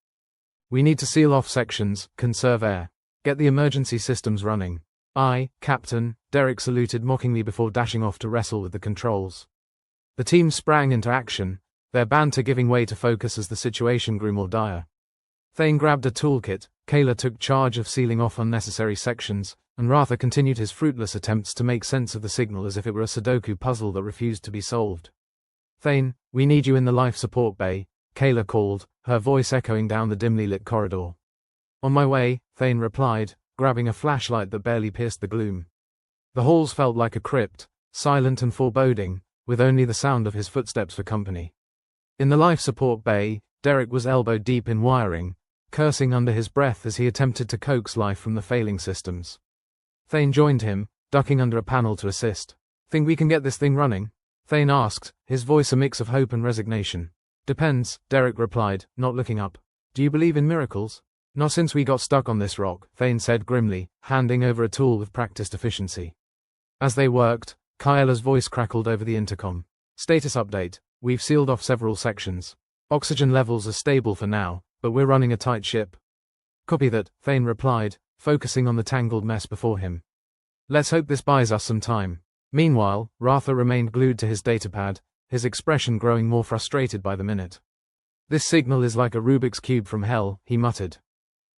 Speaker 1: We need to seal off sections, conserve air. Get the emergency systems running. Aye, Captain, Derek saluted mockingly before dashing off to wrestle with the controls. The team sprang into action, their banter giving way to focus as the situation grew more dire. Thane grabbed a toolkit, Kayla took charge of sealing off unnecessary sections, and Ratha continued his fruitless attempts to make sense of the signal as if it were a Sudoku puzzle that refused to be solved. Thane, we need you in the life support bay, Kayla called, her voice echoing down the dimly lit corridor. On my way, Thane replied, grabbing a flashlight that barely pierced the gloom. The halls felt like a crypt, silent and foreboding, with only the sound of his footsteps for company. In the life support bay, Derek was elbow deep in wiring, cursing under his breath as he attempted to coax life from the failing systems. Thane joined him, ducking under a panel to assist. Think we can get this thing running? Thane asked, his voice a mix of hope and resignation. Depends, Derek replied, not looking up. Do you believe in miracles? Not since we got stuck on this rock, Thane said grimly, handing over a tool with practiced efficiency. As they worked, Kyela's voice crackled over the intercom. Status update. We've sealed off several sections. Oxygen levels are stable for now, but we're running a tight ship. Copy that, Thane replied, focusing on the tangled mess before him. Let's hope this buys us some time. Meanwhile, Ratha remained glued to his datapad, his expression growing more frustrated by the minute. This signal is like a Rubik's Cube from hell, he muttered.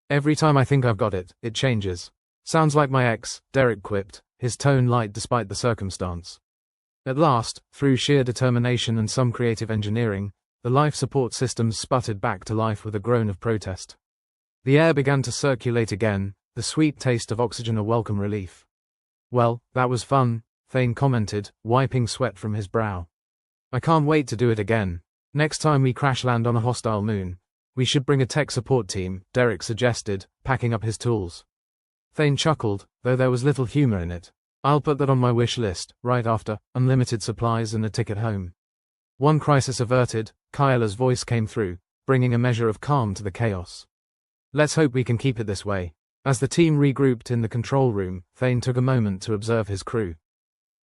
Speaker 1: Every time I think I've got it, it changes. Sounds like my ex, Derek quipped, his tone light despite the circumstance. At last, through sheer determination and some creative engineering, the life support systems sputtered back to life with a groan of protest. The air began to circulate again, the sweet taste of oxygen a welcome relief. Well, that was fun, Thane commented, wiping sweat from his brow. I can't wait to do it again. Next time we crash land on a hostile moon, we should bring a tech support team, Derek suggested, packing up his tools. Thane chuckled, though there was little humor in it. I'll put that on my wish list, right after unlimited supplies and a ticket home. One crisis averted, Kyela's voice came through, bringing a measure of calm to the chaos. Let's hope we can keep it this way. As the team regrouped in the control room, Thane took a moment to observe his crew.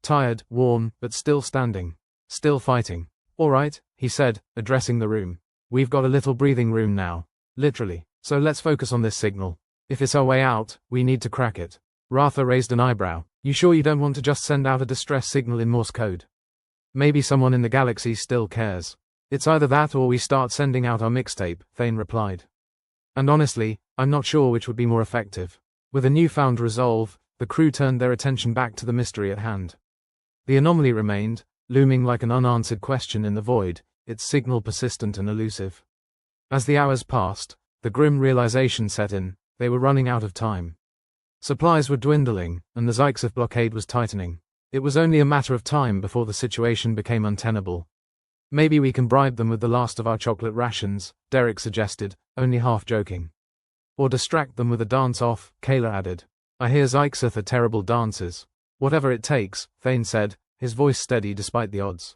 Speaker 1: Tired, worn, but still standing. Still fighting. All right, he said, addressing the room. We've got a little breathing room now. Literally. So let's focus on this signal. If it's our way out, we need to crack it. Ratha raised an eyebrow. You sure you don't want to just send out a distress signal in Morse code? Maybe someone in the galaxy still cares. It's either that or we start sending out our mixtape, Thane replied. And honestly, I'm not sure which would be more effective. With a newfound resolve, the crew turned their attention back to the mystery at hand. The anomaly remained, looming like an unanswered question in the void, its signal persistent and elusive. As the hours passed, the grim realization set in, they were running out of time. Supplies were dwindling, and the Zyxith blockade was tightening. It was only a matter of time before the situation became untenable. Maybe we can bribe them with the last of our chocolate rations, Derek suggested, only half joking. Or distract them with a dance-off, Kayla added. I hear Zyxith are terrible dancers. Whatever it takes, Thane said, his voice steady despite the odds.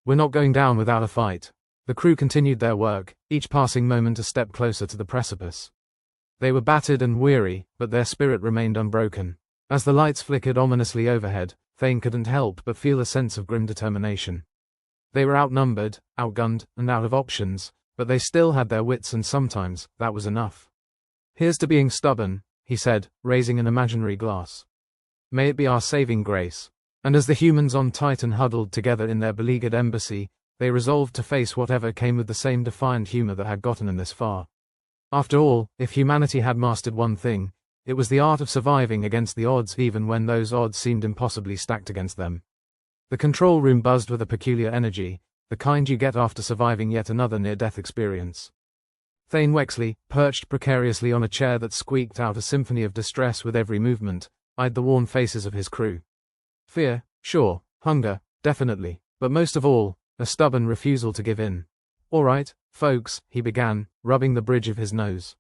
Speaker 1: We're not going down without a fight. The crew continued their work, each passing moment a step closer to the precipice. They were battered and weary, but their spirit remained unbroken. As the lights flickered ominously overhead, Thane couldn't help but feel a sense of grim determination. They were outnumbered, outgunned, and out of options, but they still had their wits and sometimes, that was enough. Here's to being stubborn, he said, raising an imaginary glass. May it be our saving grace. And as the humans on Titan huddled together in their beleaguered embassy, they resolved to face whatever came with the same defiant humor that had gotten them this far. After all, if humanity had mastered one thing, it was the art of surviving against the odds even when those odds seemed impossibly stacked against them. The control room buzzed with a peculiar energy, the kind you get after surviving yet another near-death experience. Thane Wexley, perched precariously on a chair that squeaked out a symphony of distress with every movement, eyed the worn faces of his crew. Fear, sure, hunger, definitely, but most of all, a stubborn refusal to give in. All right, folks, he began, rubbing the bridge of his nose.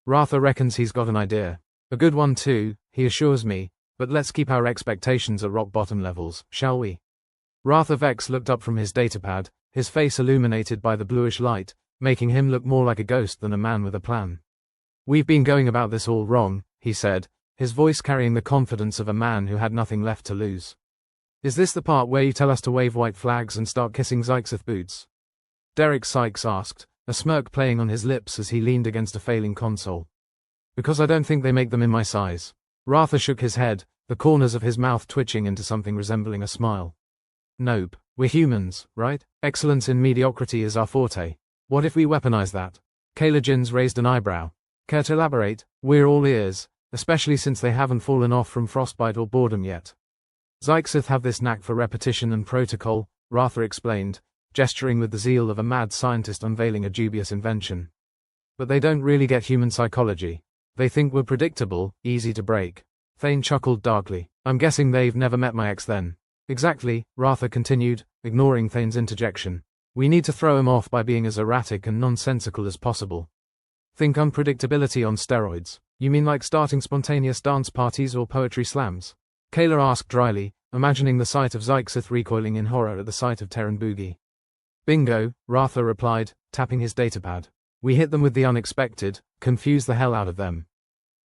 Speaker 1: Ratha reckons he's got an idea. A good one too, he assures me, but let's keep our expectations at rock-bottom levels, shall we? Ratha Vex looked up from his datapad, his face illuminated by the bluish light, making him look more like a ghost than a man with a plan. We've been going about this all wrong, he said, his voice carrying the confidence of a man who had nothing left to lose. Is this the part where you tell us to wave white flags and start kissing Zyxith boots? Derek Sykes asked, a smirk playing on his lips as he leaned against a failing console. Because I don't think they make them in my size. Ratha shook his head, the corners of his mouth twitching into something resembling a smile. Nope, we're humans, right? Excellence in mediocrity is our forte. What if we weaponize that? Kayla Jins raised an eyebrow. Care to elaborate? We're all ears, especially since they haven't fallen off from frostbite or boredom yet. Zyxith have this knack for repetition and protocol, Ratha explained, gesturing with the zeal of a mad scientist unveiling a dubious invention. But they don't really get human psychology. They think we're predictable, easy to break. Thane chuckled darkly. I'm guessing they've never met my ex then. Exactly, Ratha continued, ignoring Thane's interjection. We need to throw him off by being as erratic and nonsensical as possible. Think unpredictability on steroids. You mean like starting spontaneous dance parties or poetry slams? Kayla asked dryly, imagining the sight of Zyxith recoiling in horror at the sight of Terran Boogie. Bingo, Ratha replied, tapping his datapad. We hit them with the unexpected, confuse the hell out of them.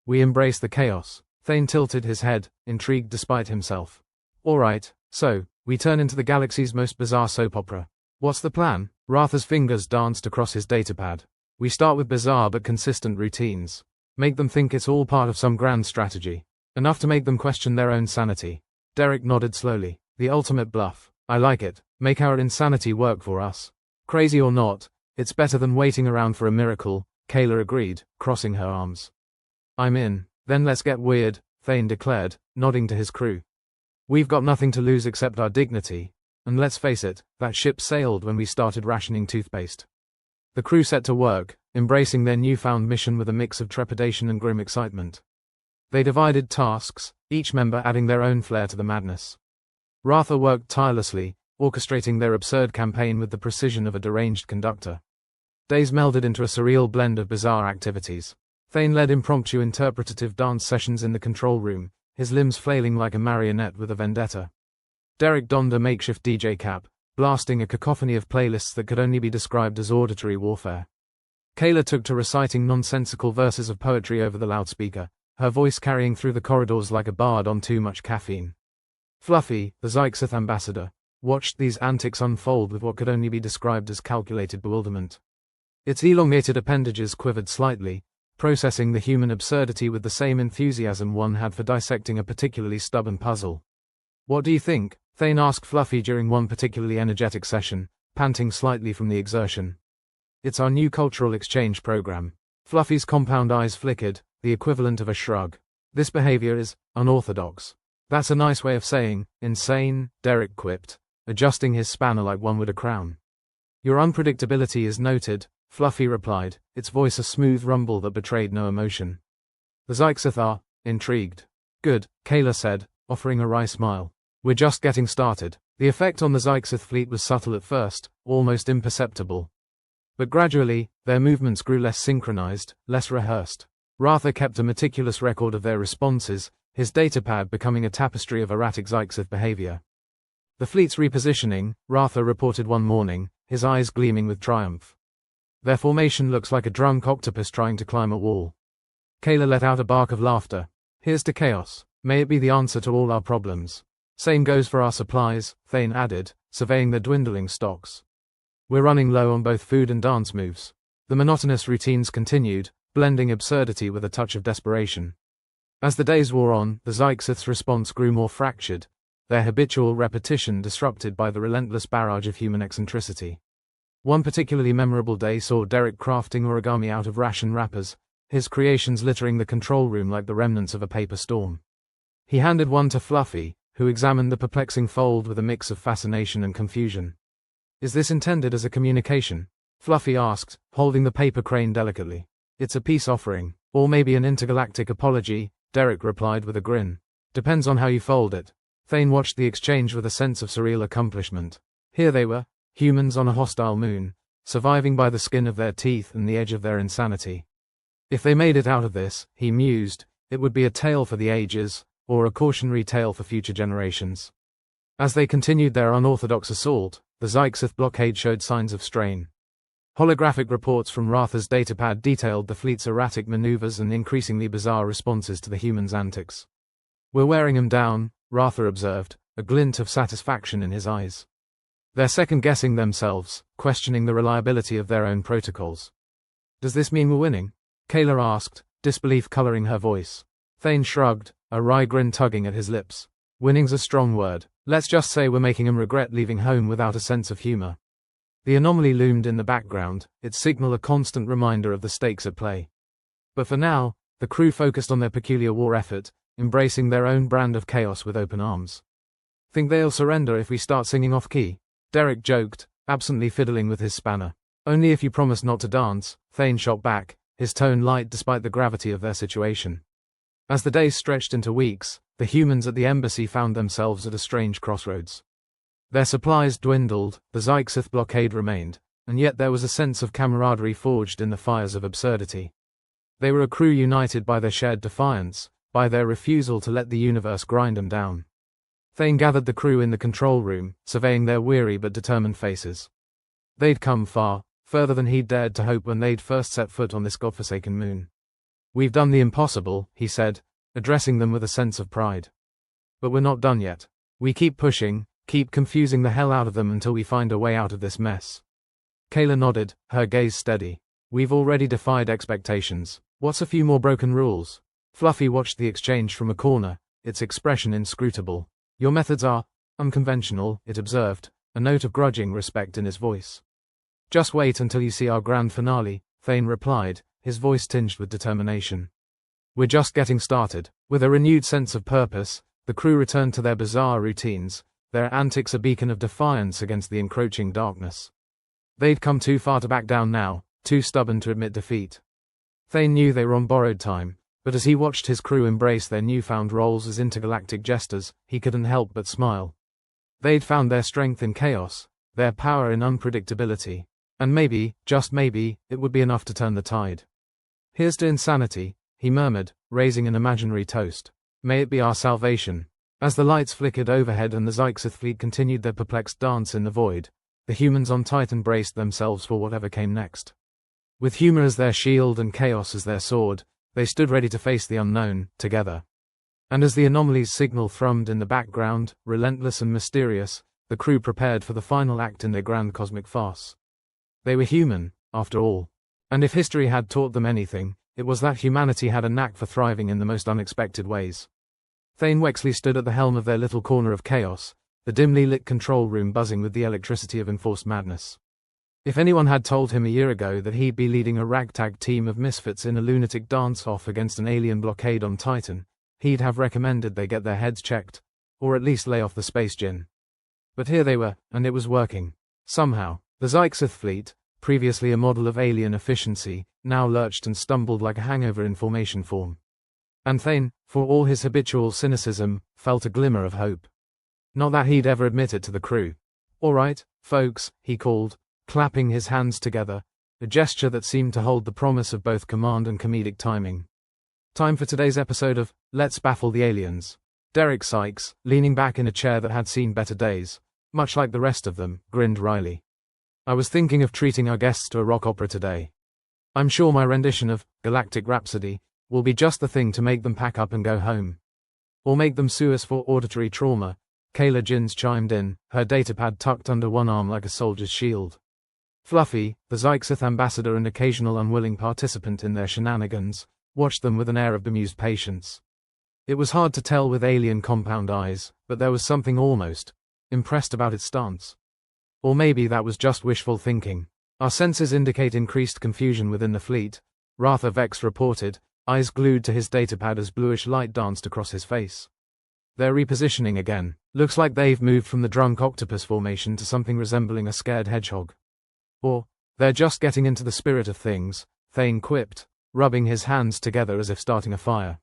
Speaker 1: We embrace the chaos. Thane tilted his head, intrigued despite himself. Alright, so, we turn into the galaxy's most bizarre soap opera. What's the plan? Ratha's fingers danced across his datapad. We start with bizarre but consistent routines. Make them think it's all part of some grand strategy. Enough to make them question their own sanity. Derek nodded slowly. The ultimate bluff. I like it. Make our insanity work for us. Crazy or not, it's better than waiting around for a miracle, Kayla agreed, crossing her arms. I'm in. Then let's get weird, Thane declared, nodding to his crew. We've got nothing to lose except our dignity, and let's face it, that ship sailed when we started rationing toothpaste. The crew set to work, embracing their newfound mission with a mix of trepidation and grim excitement. They divided tasks, each member adding their own flair to the madness. Ratha worked tirelessly, orchestrating their absurd campaign with the precision of a deranged conductor. Days melded into a surreal blend of bizarre activities. Thane led impromptu interpretative dance sessions in the control room, his limbs flailing like a marionette with a vendetta. Derek donned a makeshift DJ cap, blasting a cacophony of playlists that could only be described as auditory warfare. Kayla took to reciting nonsensical verses of poetry over the loudspeaker, her voice carrying through the corridors like a bard on too much caffeine. Fluffy, the Zyxith ambassador, watched these antics unfold with what could only be described as calculated bewilderment. Its elongated appendages quivered slightly, processing the human absurdity with the same enthusiasm one had for dissecting a particularly stubborn puzzle. What do you think? Thane asked Fluffy during one particularly energetic session, panting slightly from the exertion. It's our new cultural exchange program. Fluffy's compound eyes flickered, the equivalent of a shrug. This behavior is unorthodox. That's a nice way of saying insane, Derek quipped, adjusting his spanner like one would a crown. Your unpredictability is noted, Fluffy replied, its voice a smooth rumble that betrayed no emotion. The Zyxith are intrigued. Good, Kayla said, offering a wry smile. We're just getting started. The effect on the Zyxith fleet was subtle at first, almost imperceptible. But gradually, their movements grew less synchronized, less rehearsed. Ratha kept a meticulous record of their responses, his datapad becoming a tapestry of erratic Zyxith behavior. The fleet's repositioning, Ratha reported one morning, his eyes gleaming with triumph. Their formation looks like a drunk octopus trying to climb a wall. Kayla let out a bark of laughter. Here's to chaos. May it be the answer to all our problems. Same goes for our supplies, Thane added, surveying the dwindling stocks. We're running low on both food and dance moves. The monotonous routines continued, blending absurdity with a touch of desperation. As the days wore on, the Zyxith's response grew more fractured, their habitual repetition disrupted by the relentless barrage of human eccentricity. One particularly memorable day saw Derek crafting origami out of ration wrappers, his creations littering the control room like the remnants of a paper storm. He handed one to Fluffy, who examined the perplexing fold with a mix of fascination and confusion. Is this intended as a communication? Fluffy asked, holding the paper crane delicately. It's a peace offering, or maybe an intergalactic apology, Derek replied with a grin. Depends on how you fold it. Thane watched the exchange with a sense of surreal accomplishment. Here they were, humans on a hostile moon, surviving by the skin of their teeth and the edge of their insanity. If they made it out of this, he mused, it would be a tale for the ages, or a cautionary tale for future generations. As they continued their unorthodox assault, the Zyxith blockade showed signs of strain. Holographic reports from Ratha's datapad detailed the fleet's erratic maneuvers and increasingly bizarre responses to the humans' antics. We're wearing 'em down, Ratha observed, a glint of satisfaction in his eyes. They're second-guessing themselves, questioning the reliability of their own protocols. Does this mean we're winning? Kayla asked, disbelief coloring her voice. Thane shrugged, a wry grin tugging at his lips. Winning's a strong word. Let's just say we're making 'em regret leaving home without a sense of humor. The anomaly loomed in the background, its signal a constant reminder of the stakes at play. But for now, the crew focused on their peculiar war effort, embracing their own brand of chaos with open arms. Think they'll surrender if we start singing off-key? Derek joked, absently fiddling with his spanner. Only if you promise not to dance, Thane shot back, his tone light despite the gravity of their situation. As the days stretched into weeks, the humans at the embassy found themselves at a strange crossroads. Their supplies dwindled, the Zyxith blockade remained, and yet there was a sense of camaraderie forged in the fires of absurdity. They were a crew united by their shared defiance, by their refusal to let the universe grind them down. Thane gathered the crew in the control room, surveying their weary but determined faces. They'd come far, further than he'd dared to hope when they'd first set foot on this godforsaken moon. "We've done the impossible," he said, addressing them with a sense of pride. "But we're not done yet. We keep pushing, keep confusing the hell out of them until we find a way out of this mess." Kayla nodded, her gaze steady. "We've already defied expectations. What's a few more broken rules?" Fluffy watched the exchange from a corner, its expression inscrutable. "Your methods are unconventional," it observed, a note of grudging respect in his voice. "Just wait until you see our grand finale," Thane replied, his voice tinged with determination. "We're just getting started." With a renewed sense of purpose, the crew returned to their bizarre routines, their antics a beacon of defiance against the encroaching darkness. They'd come too far to back down now, too stubborn to admit defeat. Thane knew they were on borrowed time, but as he watched his crew embrace their newfound roles as intergalactic jesters, he couldn't help but smile. They'd found their strength in chaos, their power in unpredictability, and maybe, just maybe, it would be enough to turn the tide. "Here's to insanity," he murmured, raising an imaginary toast. "May it be our salvation." As the lights flickered overhead and the Zyxith fleet continued their perplexed dance in the void, the humans on Titan braced themselves for whatever came next. With humor as their shield and chaos as their sword, they stood ready to face the unknown, together. And as the anomaly's signal thrummed in the background, relentless and mysterious, the crew prepared for the final act in their grand cosmic farce. They were human, after all. And if history had taught them anything, it was that humanity had a knack for thriving in the most unexpected ways. Thane Wexley stood at the helm of their little corner of chaos, the dimly lit control room buzzing with the electricity of enforced madness. If anyone had told him a year ago that he'd be leading a ragtag team of misfits in a lunatic dance-off against an alien blockade on Titan, he'd have recommended they get their heads checked, or at least lay off the space gin. But here they were, and it was working. Somehow, the Zyxith fleet, previously a model of alien efficiency, now lurched and stumbled like a hangover in formation form. And Thane, for all his habitual cynicism, felt a glimmer of hope. Not that he'd ever admit it to the crew. "All right, folks," he called, clapping his hands together, a gesture that seemed to hold the promise of both command and comedic timing. "Time for today's episode of Let's Baffle the Aliens." Derek Sykes, leaning back in a chair that had seen better days, much like the rest of them, grinned wryly. "I was thinking of treating our guests to a rock opera today. I'm sure my rendition of Galactic Rhapsody will be just the thing to make them pack up and go home. Or make them sue us for auditory trauma." Kayla Jins chimed in, her datapad tucked under one arm like a soldier's shield. Fluffy, the Zyxith ambassador and occasional unwilling participant in their shenanigans, watched them with an air of bemused patience. It was hard to tell with alien compound eyes, but there was something almost impressed about its stance. Or maybe that was just wishful thinking. "Our senses indicate increased confusion within the fleet," Ratha Vex reported, eyes glued to his datapad as bluish light danced across his face. "They're repositioning again. Looks like they've moved from the drunk octopus formation to something resembling a scared hedgehog. Or, they're just getting into the spirit of things," Thane quipped, rubbing his hands together as if starting a fire.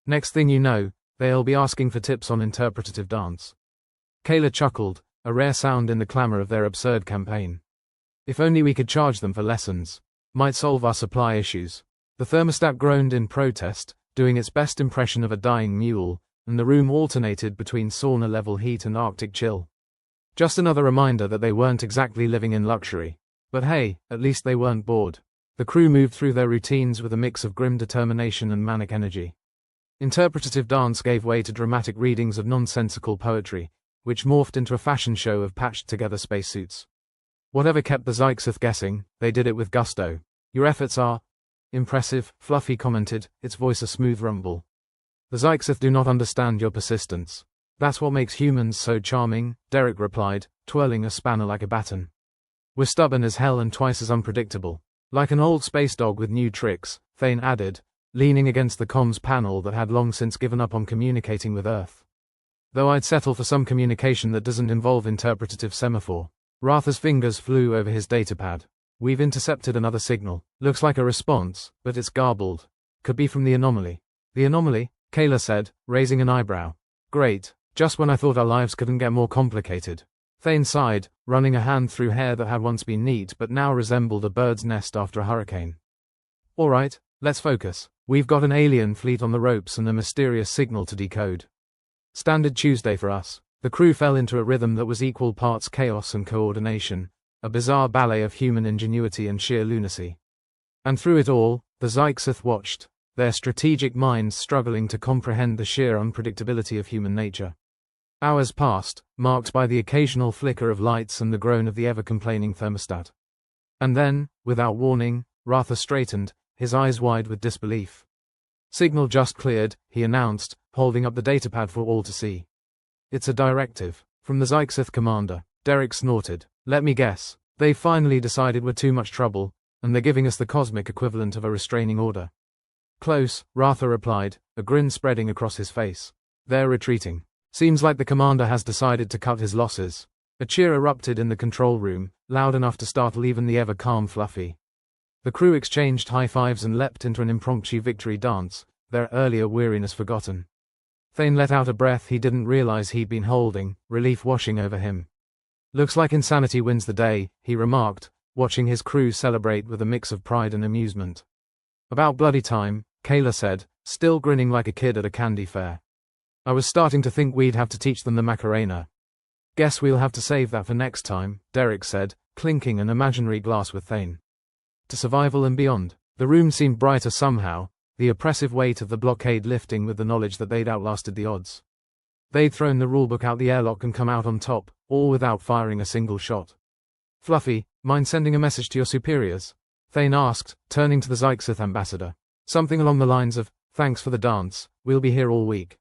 Speaker 1: "Next thing you know, they'll be asking for tips on interpretative dance." Kayla chuckled, a rare sound in the clamor of their absurd campaign. "If only we could charge them for lessons. Might solve our supply issues." The thermostat groaned in protest, doing its best impression of a dying mule, and the room alternated between sauna-level heat and Arctic chill. Just another reminder that they weren't exactly living in luxury. But hey, at least they weren't bored. The crew moved through their routines with a mix of grim determination and manic energy. Interpretative dance gave way to dramatic readings of nonsensical poetry, which morphed into a fashion show of patched-together spacesuits. Whatever kept the Zyxith guessing, they did it with gusto. "Your efforts are impressive," Fluffy commented, its voice a smooth rumble. "The Zyxith do not understand your persistence. That's what makes humans so charming," Derek replied, twirling a spanner like a baton. "We're stubborn as hell and twice as unpredictable. Like an old space dog with new tricks," Thane added, leaning against the comms panel that had long since given up on communicating with Earth. "Though I'd settle for some communication that doesn't involve interpretative semaphore." Ratha's fingers flew over his datapad. "We've intercepted another signal. Looks like a response, but it's garbled. Could be from the anomaly." "The anomaly?" Kayla said, raising an eyebrow. "Great, just when I thought our lives couldn't get more complicated." Thane sighed, running a hand through hair that had once been neat but now resembled a bird's nest after a hurricane. "All right, let's focus. We've got an alien fleet on the ropes and a mysterious signal to decode. Standard Tuesday for us. The crew fell into a rhythm that was equal parts chaos and coordination, a bizarre ballet of human ingenuity and sheer lunacy. And through it all, the Zyxith watched, their strategic minds struggling to comprehend the sheer unpredictability of human nature. Hours passed, marked by the occasional flicker of lights and the groan of the ever-complaining thermostat. And then, without warning, Ratha straightened, his eyes wide with disbelief. "Signal just cleared," he announced, holding up the datapad for all to see. "It's a directive. From the Zyxith commander." Derek snorted. "Let me guess. They finally decided we're too much trouble, and they're giving us the cosmic equivalent of a restraining order." "Close," Ratha replied, a grin spreading across his face. "They're retreating. Seems like the commander has decided to cut his losses." A cheer erupted in the control room, loud enough to startle even the ever-calm Fluffy. The crew exchanged high-fives and leapt into an impromptu victory dance, their earlier weariness forgotten. Thane let out a breath he didn't realize he'd been holding, relief washing over him. "Looks like insanity wins the day," he remarked, watching his crew celebrate with a mix of pride and amusement. "About bloody time," Kayla said, still grinning like a kid at a candy fair. "I was starting to think we'd have to teach them the Macarena." "Guess we'll have to save that for next time," Derek said, clinking an imaginary glass with Thane. To survival and beyond. The room seemed brighter somehow, the oppressive weight of the blockade lifting with the knowledge that they'd outlasted the odds. They'd thrown the rulebook out the airlock and come out on top, all without firing a single shot. "Fluffy, mind sending a message to your superiors?" Thane asked, turning to the Zyxith ambassador. "Something along the lines of, 'Thanks for the dance, we'll be here all week.'"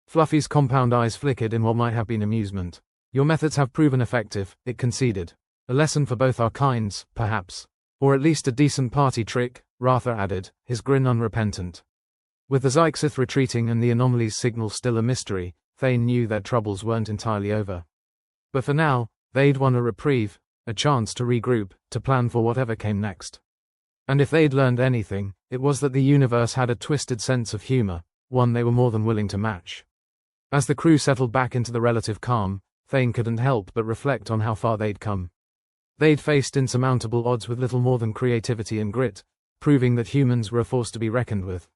Speaker 1: Fluffy's compound eyes flickered in what might have been amusement. "Your methods have proven effective," it conceded. "A lesson for both our kinds, perhaps. Or at least a decent party trick," Ratha added, his grin unrepentant. With the Zyxith retreating and the anomaly's signal still a mystery, Thane knew their troubles weren't entirely over. But for now, they'd won a reprieve, a chance to regroup, to plan for whatever came next. And if they'd learned anything, it was that the universe had a twisted sense of humor, one they were more than willing to match. As the crew settled back into the relative calm, Thane couldn't help but reflect on how far they'd come. They'd faced insurmountable odds with little more than creativity and grit, proving that humans were a force to be reckoned with.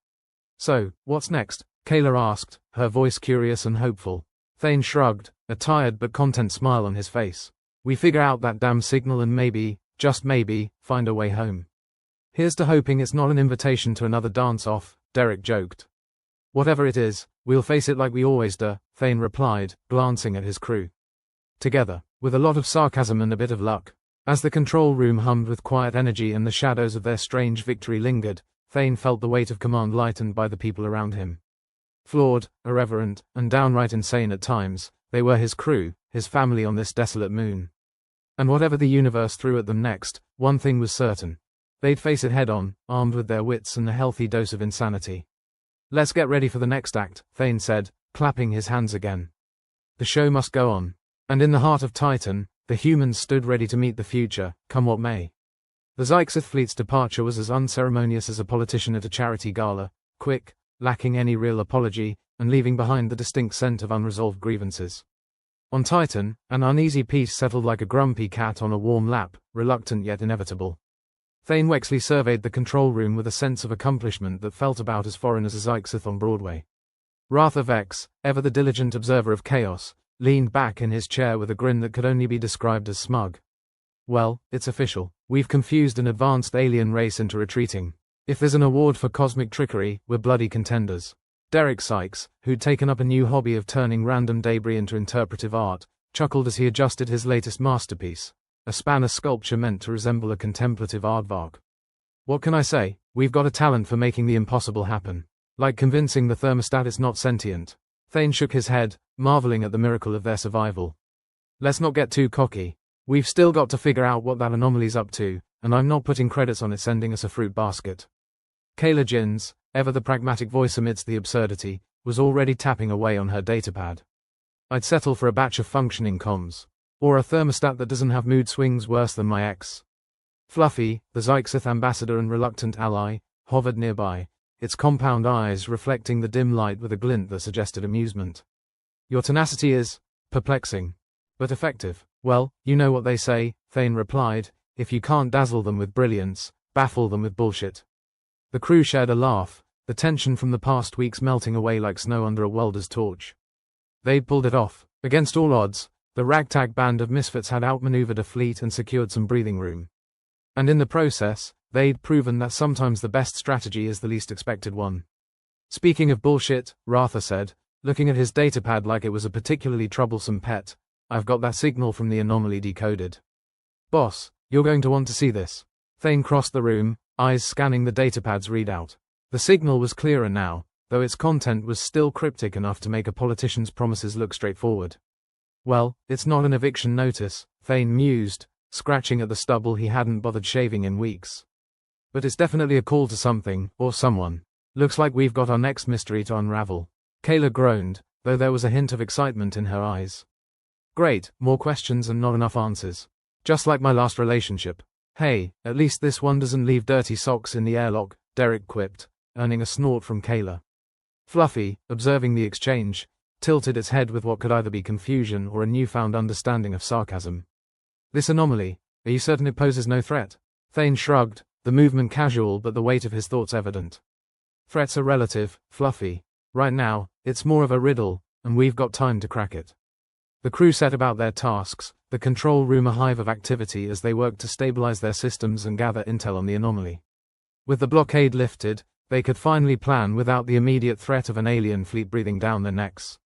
Speaker 1: "So, what's next?" Kayla asked, her voice curious and hopeful. Thane shrugged, a tired but content smile on his face. "We figure out that damn signal and maybe, just maybe, find a way home." "Here's to hoping it's not an invitation to another dance-off," Derek joked. "Whatever it is, we'll face it like we always do," Thane replied, glancing at his crew. "Together, with a lot of sarcasm and a bit of luck." As the control room hummed with quiet energy and the shadows of their strange victory lingered, Thane felt the weight of command lightened by the people around him. Flawed, irreverent, and downright insane at times, they were his crew, his family on this desolate moon. And whatever the universe threw at them next, one thing was certain. They'd face it head-on, armed with their wits and a healthy dose of insanity. "Let's get ready for the next act," Thane said, clapping his hands again. The show must go on. And in the heart of Titan, the humans stood ready to meet the future, come what may. The Zyxith fleet's departure was as unceremonious as a politician at a charity gala, quick, lacking any real apology, and leaving behind the distinct scent of unresolved grievances. On Titan, an uneasy peace settled like a grumpy cat on a warm lap, reluctant yet inevitable. Thane Wexley surveyed the control room with a sense of accomplishment that felt about as foreign as a Zyxith on Broadway. Ratha Vex, ever the diligent observer of chaos, leaned back in his chair with a grin that could only be described as smug. "Well, it's official. We've confused an advanced alien race into retreating. If there's an award for cosmic trickery, we're bloody contenders." Derek Sykes, who'd taken up a new hobby of turning random debris into interpretive art, chuckled as he adjusted his latest masterpiece, a spanner sculpture meant to resemble a contemplative aardvark. "What can I say? We've got a talent for making the impossible happen. Like convincing the thermostat it's not sentient." Thane shook his head, marveling at the miracle of their survival. "Let's not get too cocky. We've still got to figure out what that anomaly's up to, and I'm not putting credits on it sending us a fruit basket." Kayla Jins, ever the pragmatic voice amidst the absurdity, was already tapping away on her datapad. "I'd settle for a batch of functioning comms. Or a thermostat that doesn't have mood swings worse than my ex." Fluffy, the Zyxith ambassador and reluctant ally, hovered nearby, its compound eyes reflecting the dim light with a glint that suggested amusement. "Your tenacity is perplexing, but effective." "Well, you know what they say," Thane replied, "if you can't dazzle them with brilliance, baffle them with bullshit." The crew shared a laugh, the tension from the past weeks melting away like snow under a welder's torch. They'd pulled it off, Against all odds, the ragtag band of misfits had outmaneuvered a fleet and secured some breathing room. And in the process, they'd proven that sometimes the best strategy is the least expected one. Speaking of bullshit, Ratha said, looking at his datapad like it was a particularly troublesome pet, I've got that signal from the anomaly decoded. Boss, you're going to want to see this. Thane crossed the room, eyes scanning the datapad's readout. The signal was clearer now, though its content was still cryptic enough to make a politician's promises look straightforward. Well, it's not an eviction notice, Thane mused, scratching at the stubble he hadn't bothered shaving in weeks. But it's definitely a call to something, or someone. Looks like we've got our next mystery to unravel. Kayla groaned, though there was a hint of excitement in her eyes. Great, more questions and not enough answers. Just like my last relationship. Hey, at least this one doesn't leave dirty socks in the airlock, Derek quipped, earning a snort from Kayla. Fluffy, observing the exchange, tilted its head with what could either be confusion or a newfound understanding of sarcasm. This anomaly, are you certain it poses no threat? Thane shrugged, the movement casual but the weight of his thoughts evident. Threats are relative, Fluffy. Right now, it's more of a riddle, and we've got time to crack it. The crew set about their tasks, the control room a hive of activity as they worked to stabilize their systems and gather intel on the anomaly. With the blockade lifted, they could finally plan without the immediate threat of an alien fleet breathing down their necks.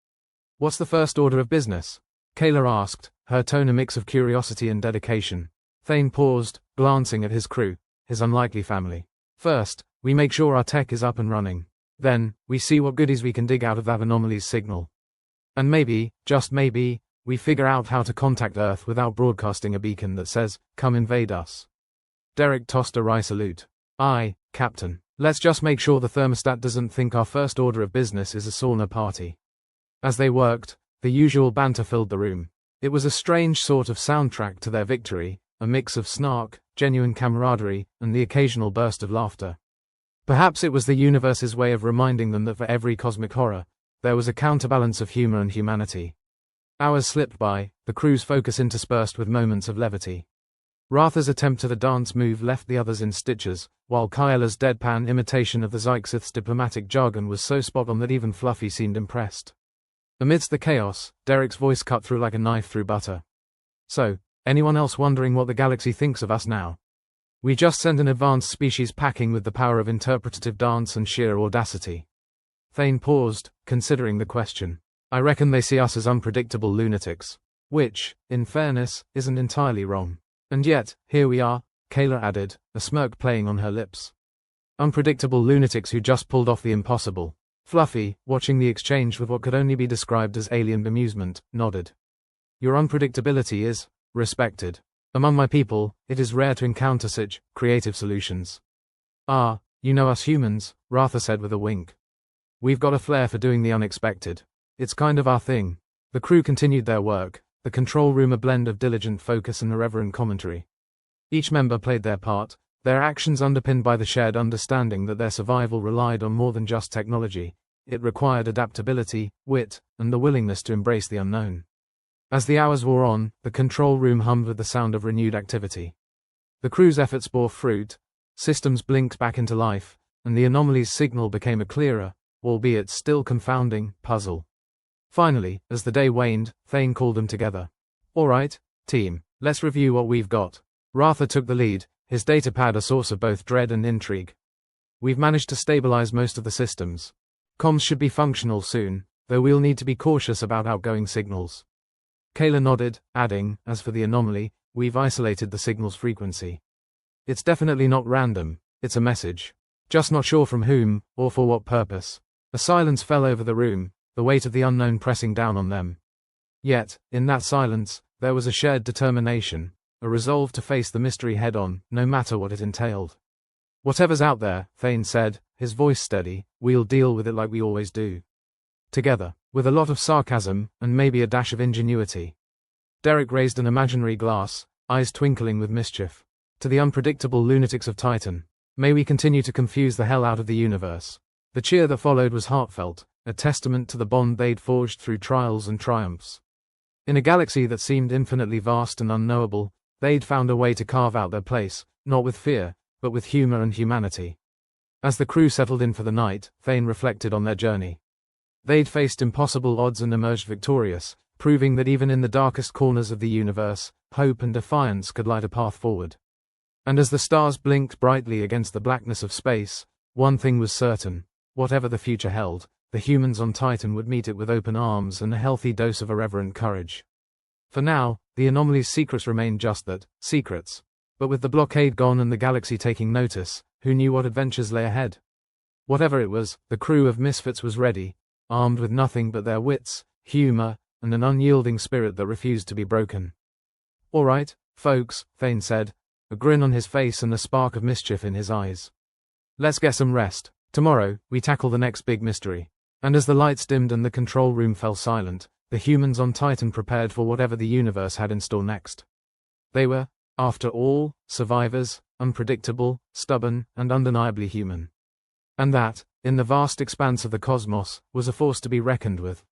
Speaker 1: What's the first order of business? Kayla asked, her tone a mix of curiosity and dedication. Thane paused, glancing at his crew, his unlikely family. First, we make sure our tech is up and running. Then, we see what goodies we can dig out of that anomaly's signal. And maybe, just maybe, we figure out how to contact Earth without broadcasting a beacon that says, come invade us. Derek tossed a wry salute. Aye, Captain. Let's just make sure the thermostat doesn't think our first order of business is a sauna party. As they worked, the usual banter filled the room. It was a strange sort of soundtrack to their victory, a mix of snark, genuine camaraderie, and the occasional burst of laughter. Perhaps it was the universe's way of reminding them that for every cosmic horror, there was a counterbalance of humor and humanity. Hours slipped by, the crew's focus interspersed with moments of levity. Ratha's attempt at a dance move left the others in stitches, while Kyela's deadpan imitation of the Zyxith's diplomatic jargon was so spot on that even Fluffy seemed impressed. Amidst the chaos, Derek's voice cut through like a knife through butter. So, anyone else wondering what the galaxy thinks of us now? We just sent an advanced species packing with the power of interpretative dance and sheer audacity. Thane paused, considering the question. I reckon they see us as unpredictable lunatics. Which, in fairness, isn't entirely wrong. And yet, here we are, Kayla added, a smirk playing on her lips. Unpredictable lunatics who just pulled off the impossible. Fluffy, watching the exchange with what could only be described as alien bemusement, nodded. Your unpredictability is respected. Among my people, it is rare to encounter such creative solutions. Ah, you know us humans, Ratha said with a wink. We've got a flair for doing the unexpected. It's kind of our thing. The crew continued their work, the control room a blend of diligent focus and irreverent commentary. Each member played their part, their actions underpinned by the shared understanding that their survival relied on more than just technology. It required adaptability, wit, and the willingness to embrace the unknown. As the hours wore on, the control room hummed with the sound of renewed activity. The crew's efforts bore fruit, systems blinked back into life, and the anomaly's signal became a clearer, albeit still confounding, puzzle. Finally, as the day waned, Thane called them together. All right, team, let's review what we've got. Ratha took the lead, his datapad a source of both dread and intrigue. We've managed to stabilize most of the systems. Comms should be functional soon, though we'll need to be cautious about outgoing signals. Kayla nodded, adding, as for the anomaly, we've isolated the signal's frequency. It's definitely not random, it's a message. Just not sure from whom, or for what purpose. A silence fell over the room, the weight of the unknown pressing down on them. Yet, in that silence, there was a shared determination, a resolve to face the mystery head-on, no matter what it entailed. Whatever's out there, Thane said, his voice steady, we'll deal with it like we always do. Together, with a lot of sarcasm, and maybe a dash of ingenuity. Derek raised an imaginary glass, eyes twinkling with mischief. To the unpredictable lunatics of Titan, may we continue to confuse the hell out of the universe. The cheer that followed was heartfelt, a testament to the bond they'd forged through trials and triumphs. In a galaxy that seemed infinitely vast and unknowable, they'd found a way to carve out their place, not with fear, but with humor and humanity. As the crew settled in for the night, Thane reflected on their journey. They'd faced impossible odds and emerged victorious, proving that even in the darkest corners of the universe, hope and defiance could light a path forward. And as the stars blinked brightly against the blackness of space, one thing was certain: whatever the future held, the humans on Titan would meet it with open arms and a healthy dose of irreverent courage. For now, the anomaly's secrets remained just that, secrets. But with the blockade gone and the galaxy taking notice, who knew what adventures lay ahead? Whatever it was, the crew of misfits was ready, armed with nothing but their wits, humor, and an unyielding spirit that refused to be broken. "All right, folks," Thane said, a grin on his face and a spark of mischief in his eyes. "Let's get some rest. Tomorrow, we tackle the next big mystery." And as the lights dimmed and the control room fell silent, the humans on Titan prepared for whatever the universe had in store next. They were, after all, survivors, unpredictable, stubborn, and undeniably human. And that, in the vast expanse of the cosmos, was a force to be reckoned with.